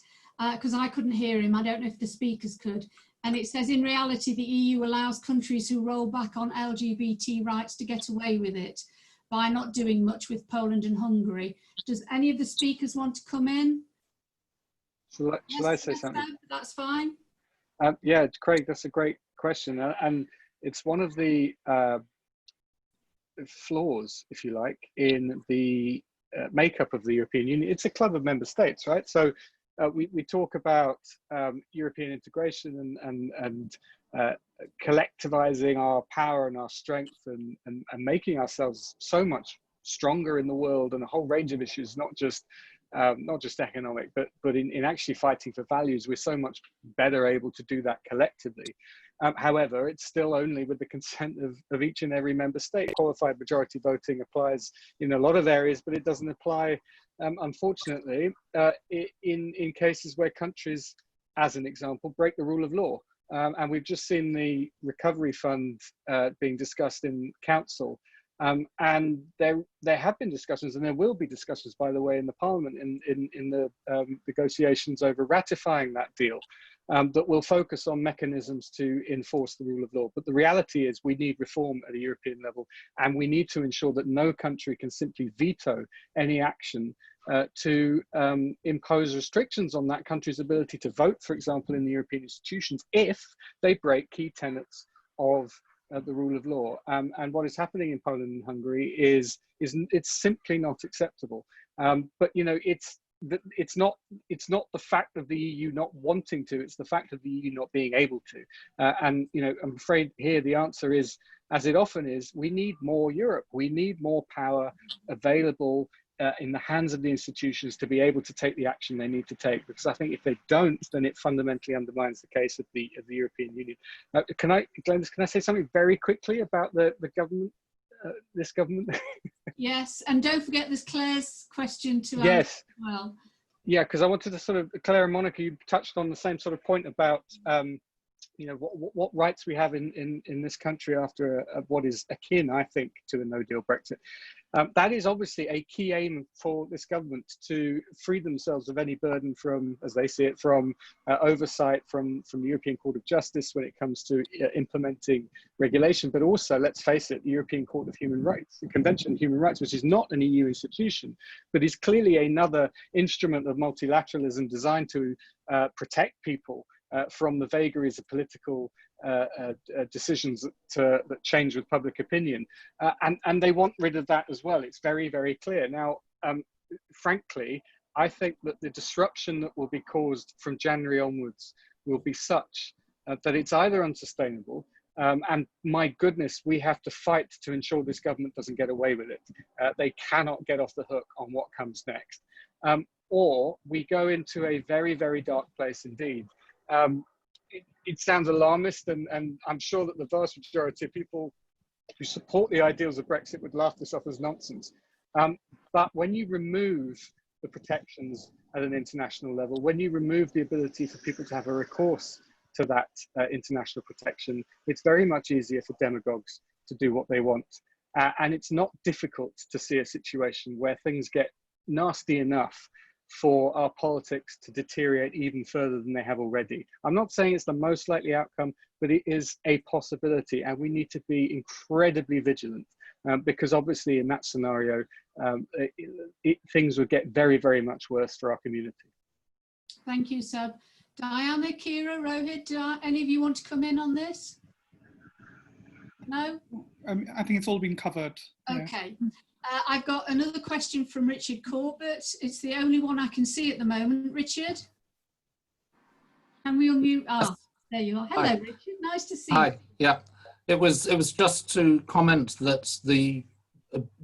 because I couldn't hear him. I don't know if the speakers could. And it says, in reality, the EU allows countries who roll back on LGBT rights to get away with it by not doing much with Poland and Hungary. Does any of the speakers want to come in? Shall I say something? That's fine. Yeah, Craig, that's a great question. And it's one of the flaws, if you like, in the makeup of the European Union. It's a club of member states, right? So we talk about European integration and collectivizing our power and our strength and making ourselves so much stronger in the world, and a whole range of issues, not just not just economic, but in actually fighting for values, we're so much better able to do that collectively. However, it's still only with the consent of each and every member state. Qualified majority voting applies in a lot of areas, but it doesn't apply, unfortunately, in cases where countries, as an example, break the rule of law. And we've just seen the recovery fund being discussed in council. And there have been discussions, and there will be discussions, by the way, in the Parliament in the negotiations over ratifying that deal, that will focus on mechanisms to enforce the rule of law. But the reality is we need reform at a European level, and we need to ensure that no country can simply veto any action to impose restrictions on that country's ability to vote, for example, in the European institutions, if they break key tenets of the rule of law. And what is happening in Poland and Hungary is it's simply not acceptable. But you know, it's not the fact of the EU not wanting to, it's the fact of the EU not being able to. And you know, I'm afraid here the answer is, as it often is, we need more Europe. We need more power available in the hands of the institutions to be able to take the action they need to take, because I think if they don't, then it fundamentally undermines the case of the European Union. Glenis, can I say something very quickly about the government, this government? Yes, and don't forget there's Claire's question to answer as well. Yeah, because I wanted to sort of, Claire and Monica, you touched on the same sort of point about you know, what rights we have in this country after what is akin, I think, to a no-deal Brexit. That is obviously a key aim for this government, to free themselves of any burden from, as they see it, from oversight from the European Court of Justice when it comes to implementing regulation, but also, let's face it, the European Court of Human Rights, the Convention on Human Rights, which is not an EU institution, but is clearly another instrument of multilateralism designed to protect people from the vagaries of political decisions that change with public opinion. And they want rid of that as well. It's very, very clear. Now, frankly, I think that the disruption that will be caused from January onwards will be such that it's either unsustainable, and my goodness, we have to fight to ensure this government doesn't get away with it. They cannot get off the hook on what comes next. Or we go into a very, very dark place indeed. It sounds alarmist, and I'm sure that the vast majority of people who support the ideals of Brexit would laugh this off as nonsense. But when you remove the protections at an international level, when you remove the ability for people to have a recourse to that international protection, it's very much easier for demagogues to do what they want. And it's not difficult to see a situation where things get nasty enough for our politics to deteriorate even further than they have already. I'm not saying it's the most likely outcome, but it is a possibility, and we need to be incredibly vigilant because obviously in that scenario, things would get very, very much worse for our community. Thank you, Seb. Diana, Kira, Rohit, do any of you want to come in on this? No? I think it's all been covered. Okay. Yeah. I've got another question from Richard Corbett. It's the only one I can see at the moment. Richard? Can we unmute? Ah, there you are. Hello, Hi. Richard. Nice to see you. Hi. Yeah. It was just to comment that the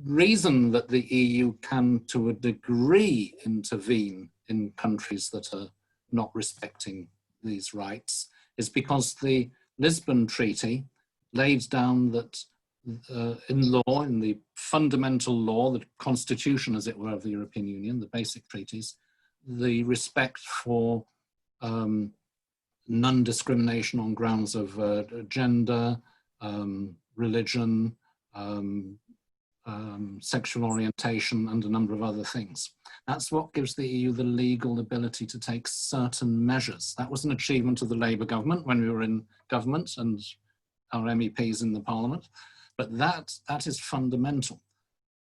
reason that the EU can, to a degree, intervene in countries that are not respecting these rights is because the Lisbon Treaty laid down that in law, in the fundamental law, the constitution, as it were, of the European Union, the basic treaties, the respect for non-discrimination on grounds of gender, religion, sexual orientation, and a number of other things. That's what gives the EU the legal ability to take certain measures. That was an achievement of the Labour government when we were in government and our MEPs in the Parliament. But that is fundamental.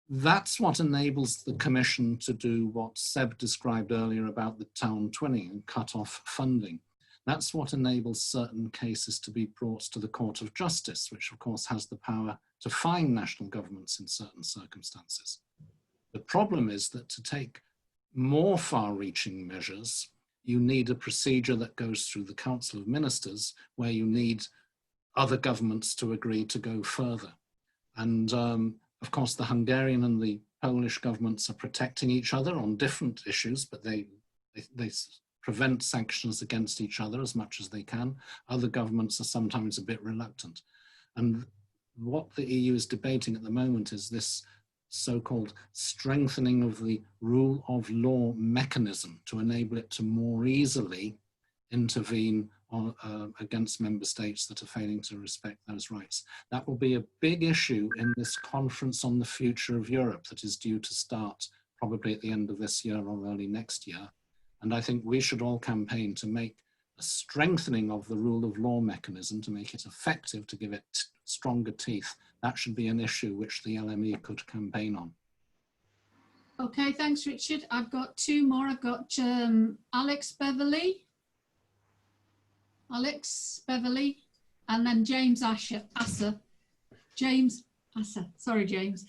That's what enables the Commission to do what Seb described earlier about the town twinning and cut off funding. That's what enables certain cases to be brought to the Court of Justice, which of course has the power to fine national governments in certain circumstances. The problem is that to take more far-reaching measures, you need a procedure that goes through the Council of Ministers, where you need other governments to agree to go further. And of course, the Hungarian and the Polish governments are protecting each other on different issues, but they prevent sanctions against each other as much as they can. Other governments are sometimes a bit reluctant. And what the EU is debating at the moment is this so-called strengthening of the rule of law mechanism to enable it to more easily intervene against member states that are failing to respect those rights. That will be a big issue in this conference on the future of Europe that is due to start probably at the end of this year or early next year. And I think we should all campaign to make a strengthening of the rule of law mechanism, to make it effective, to give it stronger teeth. That should be an issue which the LME could campaign on. Okay, thanks, Richard. I've got two more. I've got Alex Beverley, and then James Asser. James Asser, sorry, James.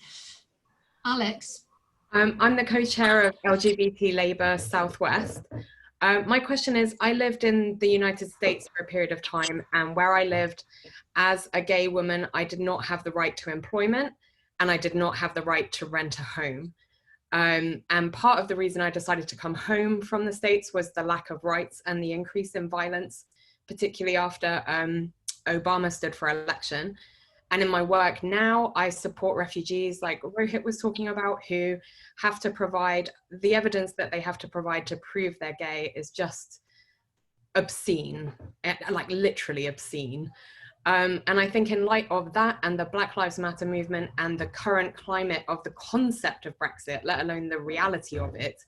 Alex. I'm the co-chair of LGBT Labour Southwest. My question is, I lived in the United States for a period of time, and where I lived as a gay woman, I did not have the right to employment, and I did not have the right to rent a home. And part of the reason I decided to come home from the States was the lack of rights and the increase in violence, particularly after Obama stood for election. And in my work now, I support refugees like Rohit was talking about, who have to provide, the evidence that they have to provide to prove they're gay is just obscene, like literally obscene. And I think in light of that and the Black Lives Matter movement and the current climate of the concept of Brexit, let alone the reality of it,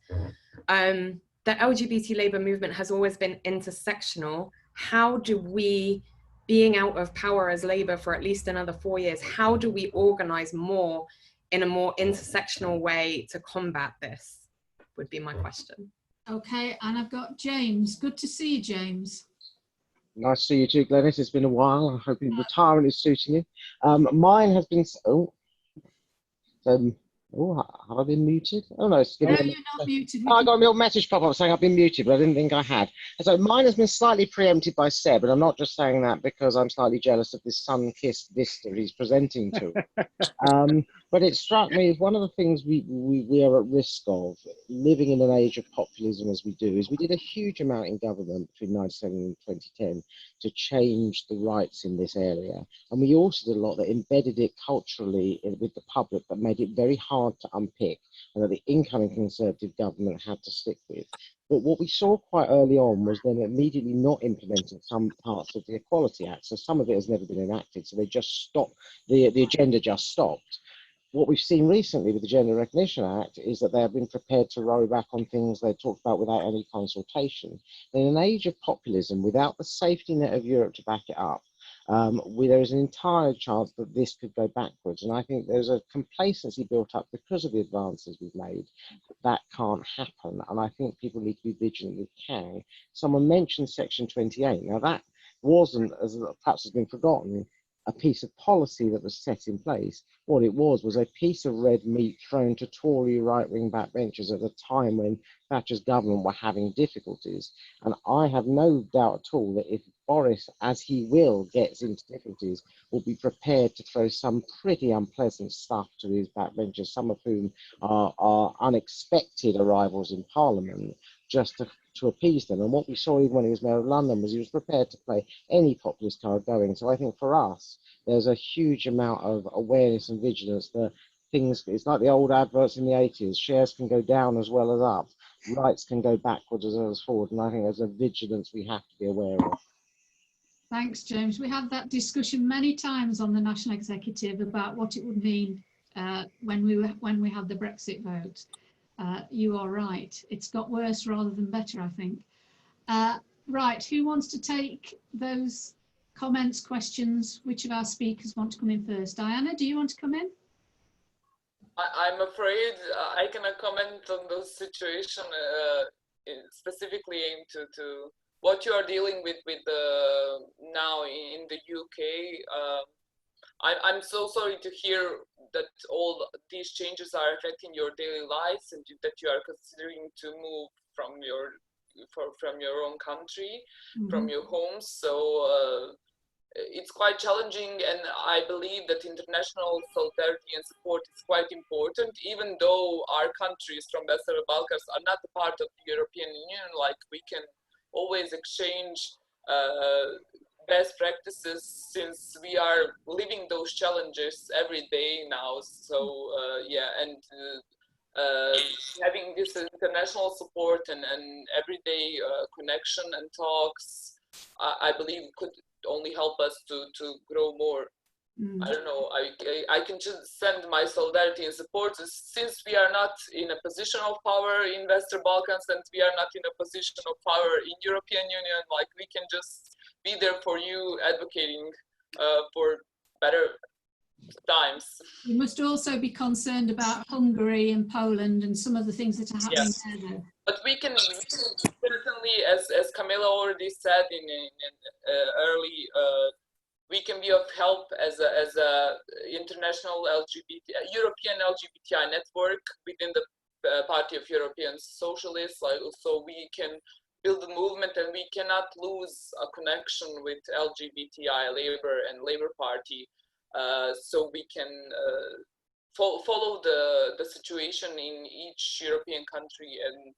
the LGBT Labour movement has always been intersectional. How do we, being out of power as Labour for at least another 4 years, how do we organise more in a more intersectional way to combat this, would be my question. Okay, and I've got James. Good to see you, James. Nice to see you too, Glenis. It's been a while. I'm hoping retirement is suiting you. Mine has been... have I been muted? Oh no, it's giving you're not muted. I got a little message pop up saying I've been muted, but I didn't think I had. So mine has been slightly preempted by Seb, and I'm not just saying that because I'm slightly jealous of this sun-kissed vista he's presenting to. But it struck me as one of the things we are at risk of, living in an age of populism as we do, is we did a huge amount in government between 1997 and 2010 to change the rights in this area. And we also did a lot that embedded it culturally with the public, that made it very hard to unpick, and that the incoming Conservative government had to stick with. But what we saw quite early on was them immediately not implementing some parts of the Equality Act. So some of it has never been enacted. So they just stopped, the agenda just stopped. What we've seen recently with the Gender Recognition Act is that they have been prepared to row back on things they talked about without any consultation. In an age of populism, without the safety net of Europe to back it up, there is an entire chance that this could go backwards. And I think there's a complacency built up because of the advances we've made. That can't happen. And I think people need to be vigilant if they can. Someone mentioned Section 28. Now that wasn't, as perhaps has been forgotten, a piece of policy that was set in place. What it was a piece of red meat thrown to Tory right-wing backbenchers at a time when Thatcher's government were having difficulties. And I have no doubt at all that if Boris, as he will, gets into difficulties, will be prepared to throw some pretty unpleasant stuff to his backbenchers, some of whom are unexpected arrivals in Parliament, just to appease them. And what we saw even when he was Mayor of London was he was prepared to play any populist card going. So I think for us, there's a huge amount of awareness and vigilance that things, it's like the old adverts in the 80s, shares can go down as well as up, rights can go backwards as well as forward. And I think there's a vigilance we have to be aware of. Thanks, James. We had that discussion many times on the National Executive about what it would mean when we had the Brexit vote. You are right. It's got worse rather than better, I think. Right, who wants to take those comments, questions? Which of our speakers want to come in first? Diana, do you want to come in? I'm afraid I cannot comment on the situation specifically aimed to what you are dealing with now in the UK. I'm so sorry to hear that all these changes are affecting your daily lives and that you are considering to move from your own country, from your home. So it's quite challenging, and I believe that international solidarity and support is quite important, even though our countries from Western Balkans are not a part of the European Union. Like, we can always exchange best practices, since we are living those challenges every day now. So yeah, and having this international support and everyday connection and talks, I believe could only help us to grow more. I don't know, I can just send my solidarity and support, since we are not in a position of power in Western Balkans, and we are not in a position of power in European Union. Like, we can just be there for you, advocating for better times. You must also be concerned about Hungary and Poland and some of the things that are happening there, though. But we can certainly, as Camilla already said in early, we can be of help as a international European LGBTI network within the Party of European Socialists. Like, so we can build a movement, and we cannot lose a connection with LGBTI Labour and Labour Party. So we can follow the situation in each European country and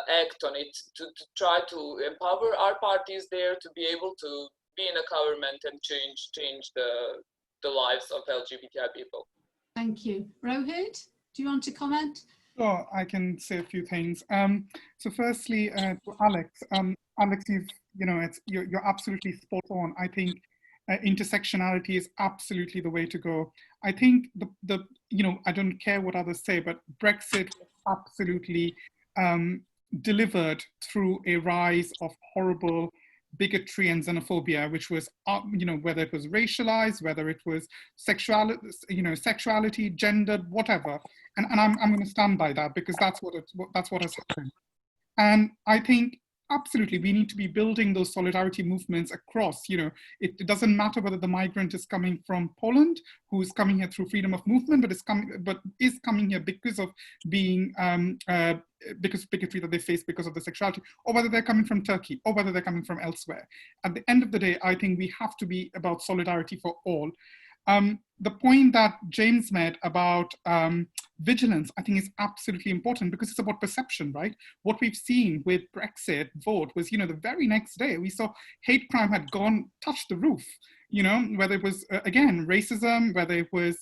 act on it to try to empower our parties there to be able to be in a government and change the lives of LGBTI people. Thank you. Rohit, do you want to comment? Sure, I can say a few things. So firstly, to Alex, Alex, you're absolutely spot on. I think intersectionality is absolutely the way to go. I think I don't care what others say, but Brexit absolutely delivered through a rise of horrible bigotry and xenophobia, which was, whether it was racialized, whether it was sexuality, gendered, whatever. And I'm going to stand by that, because that's what has happened. And I think absolutely we need to be building those solidarity movements across. It doesn't matter whether the migrant is coming from Poland, who is coming here through freedom of movement, but is coming here because of being because bigotry that they face because of the sexuality, or whether they're coming from Turkey, or whether they're coming from elsewhere. At the end of the day, I think we have to be about solidarity for all. The point that James made about vigilance, I think, is absolutely important, because it's about perception, right? What we've seen with Brexit vote was, the very next day we saw hate crime had touched the roof, whether it was, again, racism, whether it was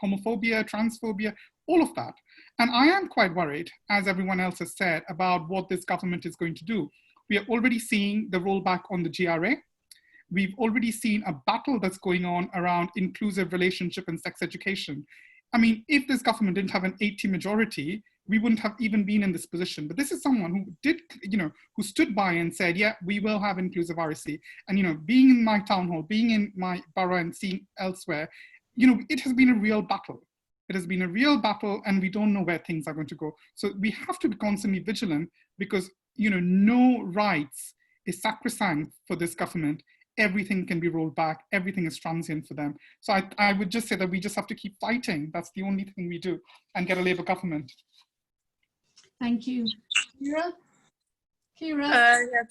homophobia, transphobia, all of that. And I am quite worried, as everyone else has said, about what this government is going to do. We are already seeing the rollback on the GRA. We've already seen a battle that's going on around inclusive relationship and sex education. I mean, if this government didn't have an 80 majority, we wouldn't have even been in this position. But this is someone who did, who stood by and said, yeah, we will have inclusive RSC. And, being in my town hall, being in my borough and seeing elsewhere, it has been a real battle. It has been a real battle, and we don't know where things are going to go. So we have to be constantly vigilant, because, no rights is sacrosanct for this government. Everything can be rolled back. Everything is transient for them. So I would just say that we just have to keep fighting. That's the only thing we do, and get a Labour government. Thank you. Kira? Yeah,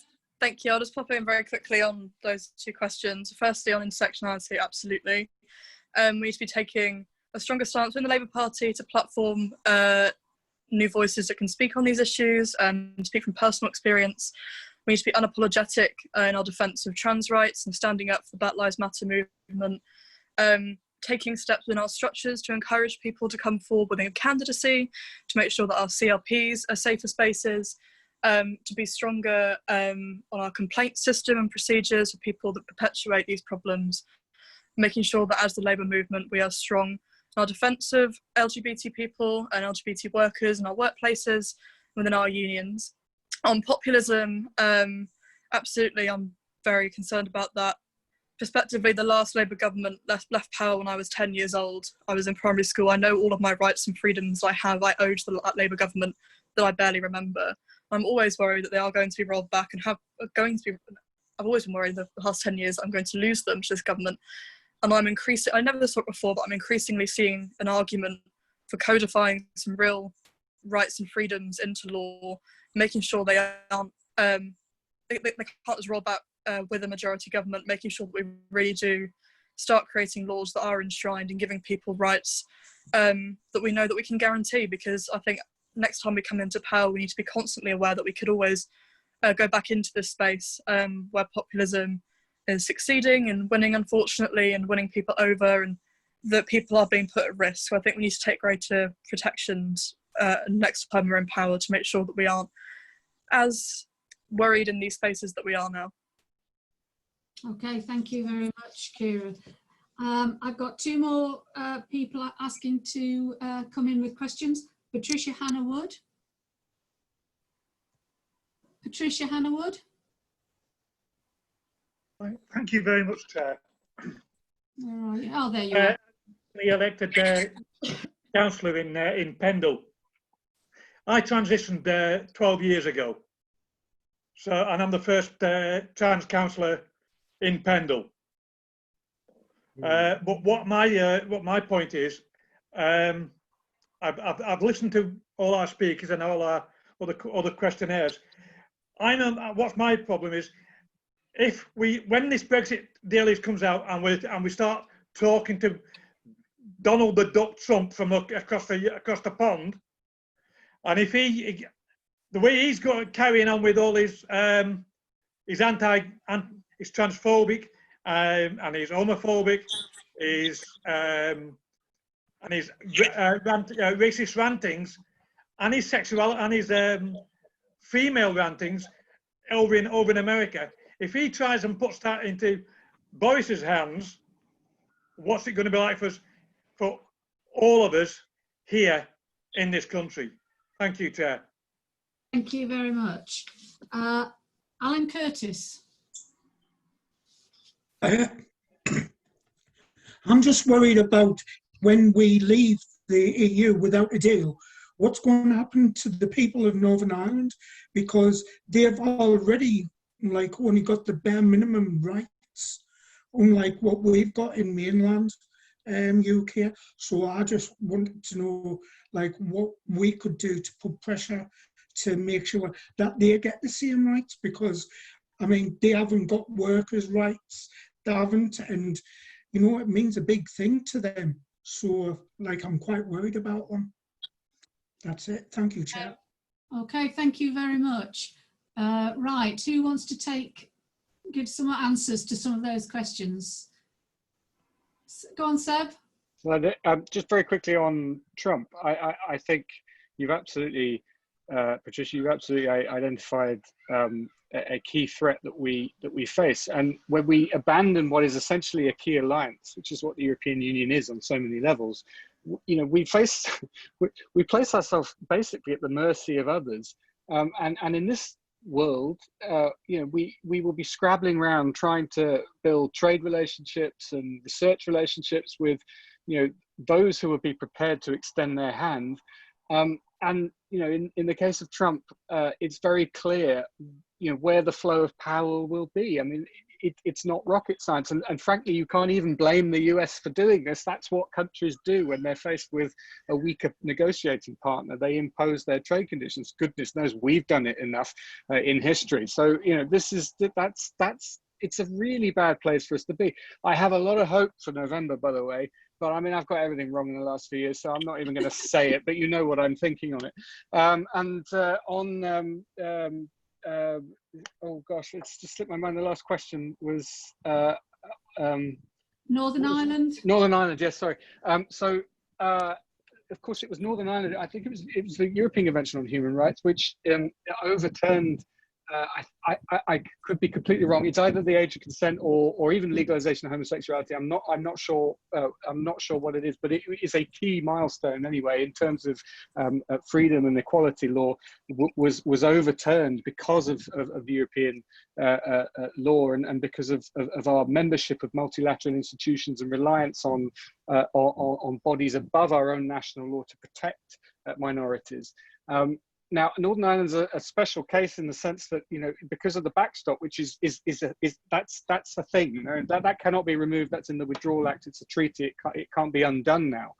thank you. I'll just pop in very quickly on those two questions. Firstly, on intersectionality, absolutely. We need to be taking a stronger stance in the Labour Party to platform new voices that can speak on these issues and speak from personal experience. We need to be unapologetic in our defence of trans rights and standing up for the Black Lives Matter movement, taking steps in our structures to encourage people to come forward with a candidacy, to make sure that our CRPs are safer spaces, to be stronger on our complaint system and procedures for people that perpetuate these problems, making sure that as the Labour movement we are strong in our defence of LGBT people and LGBT workers in our workplaces, within our unions. On populism, absolutely, I'm very concerned about that. Prospectively, the last Labour government left power when I was 10 years old. I was in primary school. I know all of my rights and freedoms I owe to the Labour government that I barely remember. I'm always worried that they are going to be rolled back and I've always been worried that the past 10 years I'm going to lose them to this government. And I never saw it before, but I'm increasingly seeing an argument for codifying some real rights and freedoms into law, making sure they aren't, they can't just roll back with a majority government, making sure that we really do start creating laws that are enshrined and giving people rights that we know that we can guarantee, because I think next time we come into power, we need to be constantly aware that we could always go back into this space where populism is succeeding and winning, unfortunately, and winning people over, and that people are being put at risk. So I think we need to take greater protections next time we're in power to make sure that we aren't as worried in these spaces that we are now. Okay, thank you very much, Kira. I've got two more people asking to come in with questions. Patricia Hannah-Wood. Patricia Hannah-Wood. Thank you very much, Chair. All right. Oh, there you are. The elected councillor in Pendle. I transitioned 12 years ago, and I'm the first trans councillor in Pendle. But what my point is, I've listened to all our speakers and all our other questionnaires. I know what's my problem is, when this Brexit deal comes out and we start talking to Donald the Duck Trump from across the pond, and if the way he's carrying on with all his he's transphobic and he's homophobic, and his racist rantings, and his sexual and his female rantings over in America. If he tries and puts that into Boris's hands, what's it going to be like for all of us here in this country? Thank you, Chair. Thank you very much. Alan Curtis. I'm just worried about when we leave the EU without a deal, what's going to happen to the people of Northern Ireland, because they've already only got the bare minimum rights, unlike what we've got in mainland UK. So I just wanted to know what we could do to put pressure to make sure that they get the same rights, because I mean they haven't got workers' rights, they haven't, and you know it means a big thing to them. So I'm quite worried about them. That's it. Thank you, Chair. Okay, thank you very much. Right, who wants to give some answers to some of those questions? Go on, Seb. Well, just very quickly on Trump, I think you've absolutely, Patricia, you've absolutely identified a key threat that we face. And when we abandon what is essentially a key alliance, which is what the European Union is on so many levels, you know, we place ourselves basically at the mercy of others. And in this world, you know, we will be scrabbling around trying to build trade relationships and research relationships with, you know, those who will be prepared to extend their hand. And you know, in the case of Trump, it's very clear, you know, where the flow of power will be. I mean, it's not rocket science, and frankly, you can't even blame the US for doing this. That's what countries do when they're faced with a weaker negotiating partner. They impose their trade conditions. Goodness knows we've done it enough in history. So you know, it's a really bad place for us to be. I have a lot of hope for November, by the way. But I mean, I've got everything wrong in the last few years, so I'm not even going to say it, but you know what I'm thinking on it. Oh gosh, it's just slipped my mind. The last question was Northern Ireland. Northern Ireland, yes, sorry. Of course, it was Northern Ireland. I think it was the European Convention on Human Rights, which overturned. I could be completely wrong. It's either the age of consent or even legalization of homosexuality. I'm not sure. I'm not sure what it is, but it is a key milestone anyway in terms of freedom and equality law. Was overturned because of the European law and because of our membership of multilateral institutions and reliance on bodies above our own national law to protect minorities. Now, Northern Ireland's a special case in the sense that, you know, because of the backstop, which that's a thing, you know, that cannot be removed. That's in the Withdrawal Act. It's a treaty. It can't be undone now,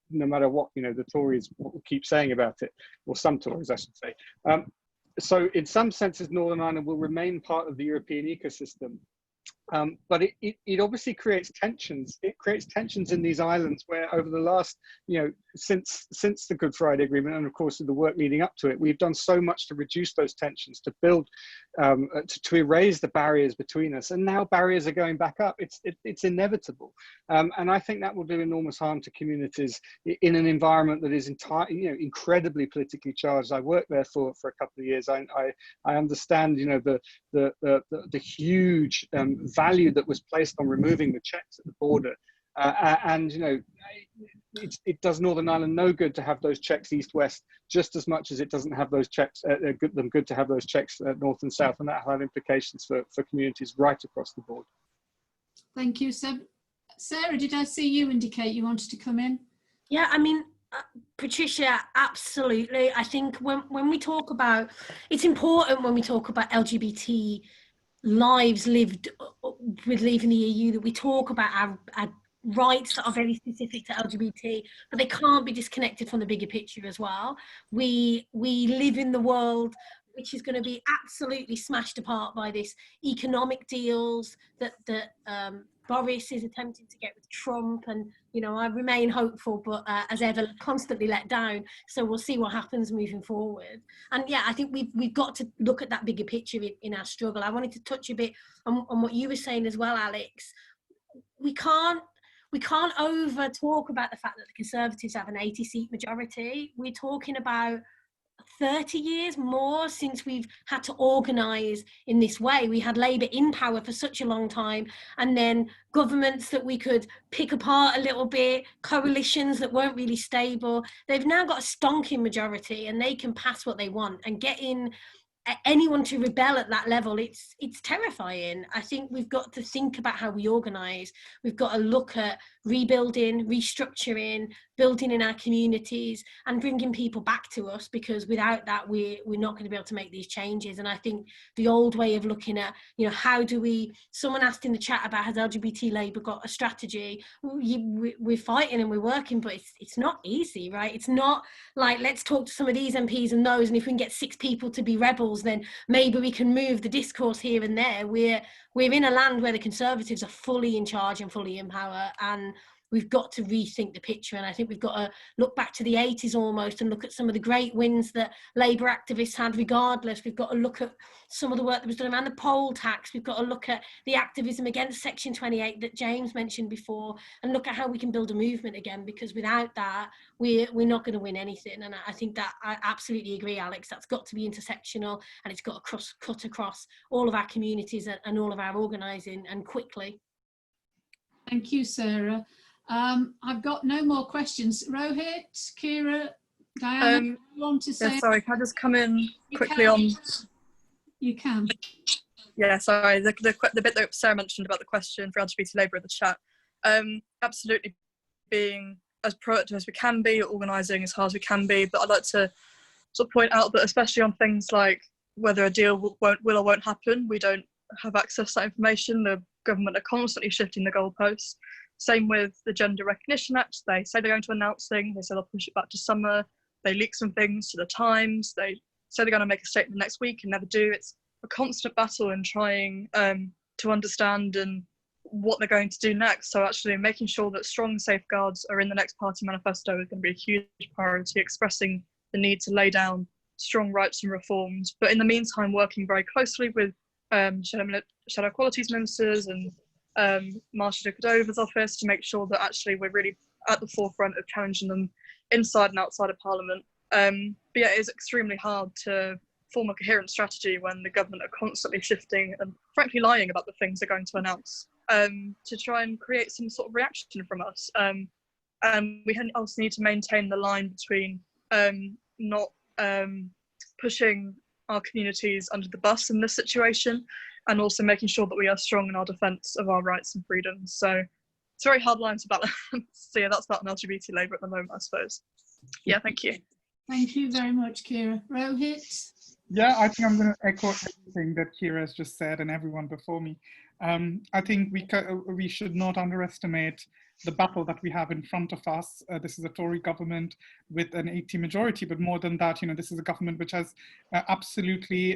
no matter what, you know, the Tories keep saying about it, or some Tories, I should say. so in some senses, Northern Ireland will remain part of the European ecosystem. But it obviously creates tensions. It creates tensions in these islands where over the last, since the Good Friday Agreement, and of course the work leading up to it, we've done so much to reduce those tensions, to build, to erase the barriers between us. And now barriers are going back up. It's inevitable. And I think that will do enormous harm to communities in an environment that is incredibly politically charged. I worked there for a couple of years. I understand, the huge value that was placed on removing the checks at the border, and it does Northern Ireland no good to have those checks east-west, just as much as it doesn't have those checks good to have those checks north and south, and that will have implications for communities right across the board. Thank you, Seb. Sarah, did I see you indicate you wanted to come in? Yeah, I mean, Patricia, absolutely. I think when we talk about, it's important when we talk about LGBT lives lived with leaving the EU, that we talk about our rights that are very specific to LGBT, but they can't be disconnected from the bigger picture as well. We live in the world which is going to be absolutely smashed apart by this economic deals that Boris is attempting to get with Trump, and I remain hopeful, but as ever, constantly let down. So we'll see what happens moving forward. And yeah, I think we've got to look at that bigger picture in our struggle. I wanted to touch a bit on what you were saying as well, Alex. We can't over talk about the fact that the Conservatives have an 80-seat majority. We're talking about 30 years more since we've had to organise in this way. We had Labour in power for such a long time, and then governments that we could pick apart a little bit, coalitions that weren't really stable. They've now got a stonking majority and they can pass what they want, and getting anyone to rebel at that level, it's terrifying. I think we've got to think about how we organise. We've got to look at rebuilding, restructuring, building in our communities and bringing people back to us, because without that we're not going to be able to make these changes. And I think the old way of looking at, how do we, someone asked in the chat about has LGBT Labour got a strategy. We're fighting and we're working, but it's not easy, right? It's not like, let's talk to some of these MPs and those, and if we can get 6 people to be rebels, then maybe we can move the discourse here and there. We're in a land where the Conservatives are fully in charge and fully in power, and we've got to rethink the picture. And I think we've got to look back to the 80s almost and look at some of the great wins that Labour activists had regardless. We've got to look at some of the work that was done around the poll tax. We've got to look at the activism against Section 28 that James mentioned before, and look at how we can build a movement again, because without that, we're not going to win anything. And I think that I absolutely agree, Alex. That's got to be intersectional, and it's got to cut across all of our communities and all of our organising, and quickly. Thank you, Sarah. I've got no more questions. Rohit, Kira, Diana, you want to say? Yeah, sorry, can I just come in quickly on? You can. Yeah, sorry, the bit that Sarah mentioned about the question for LGBT Labour in the chat. Absolutely being as proactive as we can be, organising as hard as we can be, but I'd like to sort of point out that especially on things like whether a deal will or won't happen, we don't have access to that information. The government are constantly shifting the goalposts. Same with the Gender Recognition Act. They say they're going to announce things, they say they'll push it back to summer, they leak some things to the Times, they say they're going to make a statement next week and never do. It's a constant battle in trying to understand and what they're going to do next. So actually making sure that strong safeguards are in the next party manifesto is going to be a huge priority, expressing the need to lay down strong rights and reforms. But in the meantime, working very closely with shadow equalities ministers and Marsha Cordova's office to make sure that actually we're really at the forefront of challenging them inside and outside of Parliament. But yeah, it is extremely hard to form a coherent strategy when the government are constantly shifting and frankly lying about the things they're going to announce, to try and create some sort of reaction from us. And we also need to maintain the line between not pushing our communities under the bus in this situation, and also making sure that we are strong in our defence of our rights and freedoms. So it's a very hard line to balance. So yeah, that's that on LGBT Labour at the moment, I suppose. Yeah, thank you. Thank you very much, Kira. Rohit? Yeah, I think I'm going to echo everything that Kira has just said and everyone before me. I think we should not underestimate the battle that we have in front of us. This is a Tory government with an 80 majority, but more than that, this is a government which has absolutely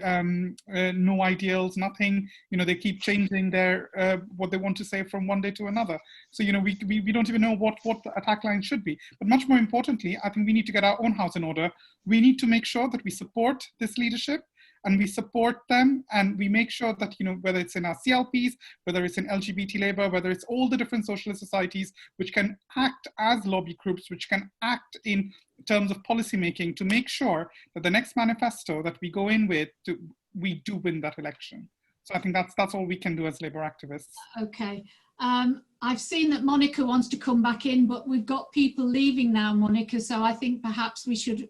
no ideals, nothing. They keep changing their what they want to say from one day to another. So we don't even know what the attack line should be. But much more importantly, I think we need to get our own house in order. We need to make sure that we support this leadership, and we support them, and we make sure that, whether it's in our CLPs, whether it's in LGBT Labour, whether it's all the different socialist societies which can act as lobby groups, which can act in terms of policy making to make sure that the next manifesto that we go in with, we do win that election. So I think that's all we can do as Labour activists. Okay. I've seen that Monica wants to come back in, but we've got people leaving now, Monica, so I think perhaps we should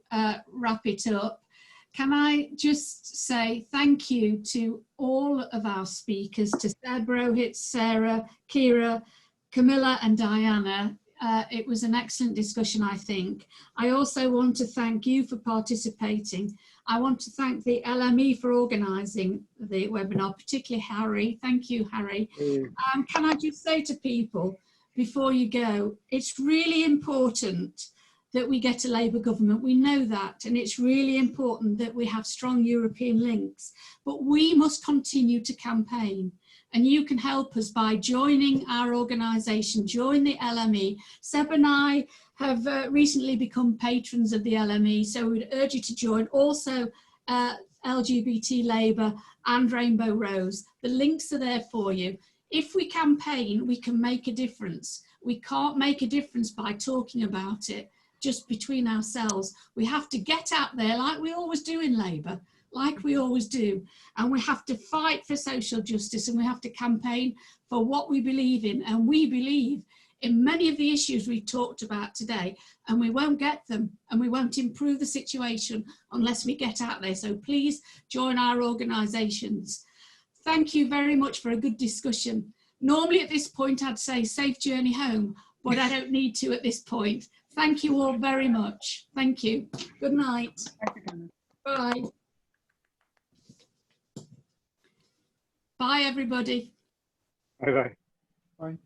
wrap it up. Can I just say thank you to all of our speakers, to Seb, Rohit, Sarah, Kira, Camilla and Dajana. It was an excellent discussion, I think. I also want to thank you for participating. I want to thank the LME for organising the webinar, particularly Harry. Thank you, Harry. Can I just say to people before you go, it's really important that we get a Labour government. We know that, and it's really important that we have strong European links, but we must continue to campaign, and you can help us by joining our organisation, join the LME. Seb and I have recently become patrons of the LME, so we'd urge you to join. Also LGBT Labour and Rainbow Rose. The links are there for you. If we campaign, we can make a difference. We can't make a difference by talking about it just between ourselves. We have to get out there like we always do in Labour, like we always do. And we have to fight for social justice, and we have to campaign for what we believe in. And we believe in many of the issues we've talked about today, and we won't get them, and we won't improve the situation unless we get out there. So please join our organisations. Thank you very much for a good discussion. Normally at this point I'd say safe journey home, but I don't need to at this point. Thank you all very much. Thank you. Good night. Bye. Bye, everybody. Bye-bye. Bye.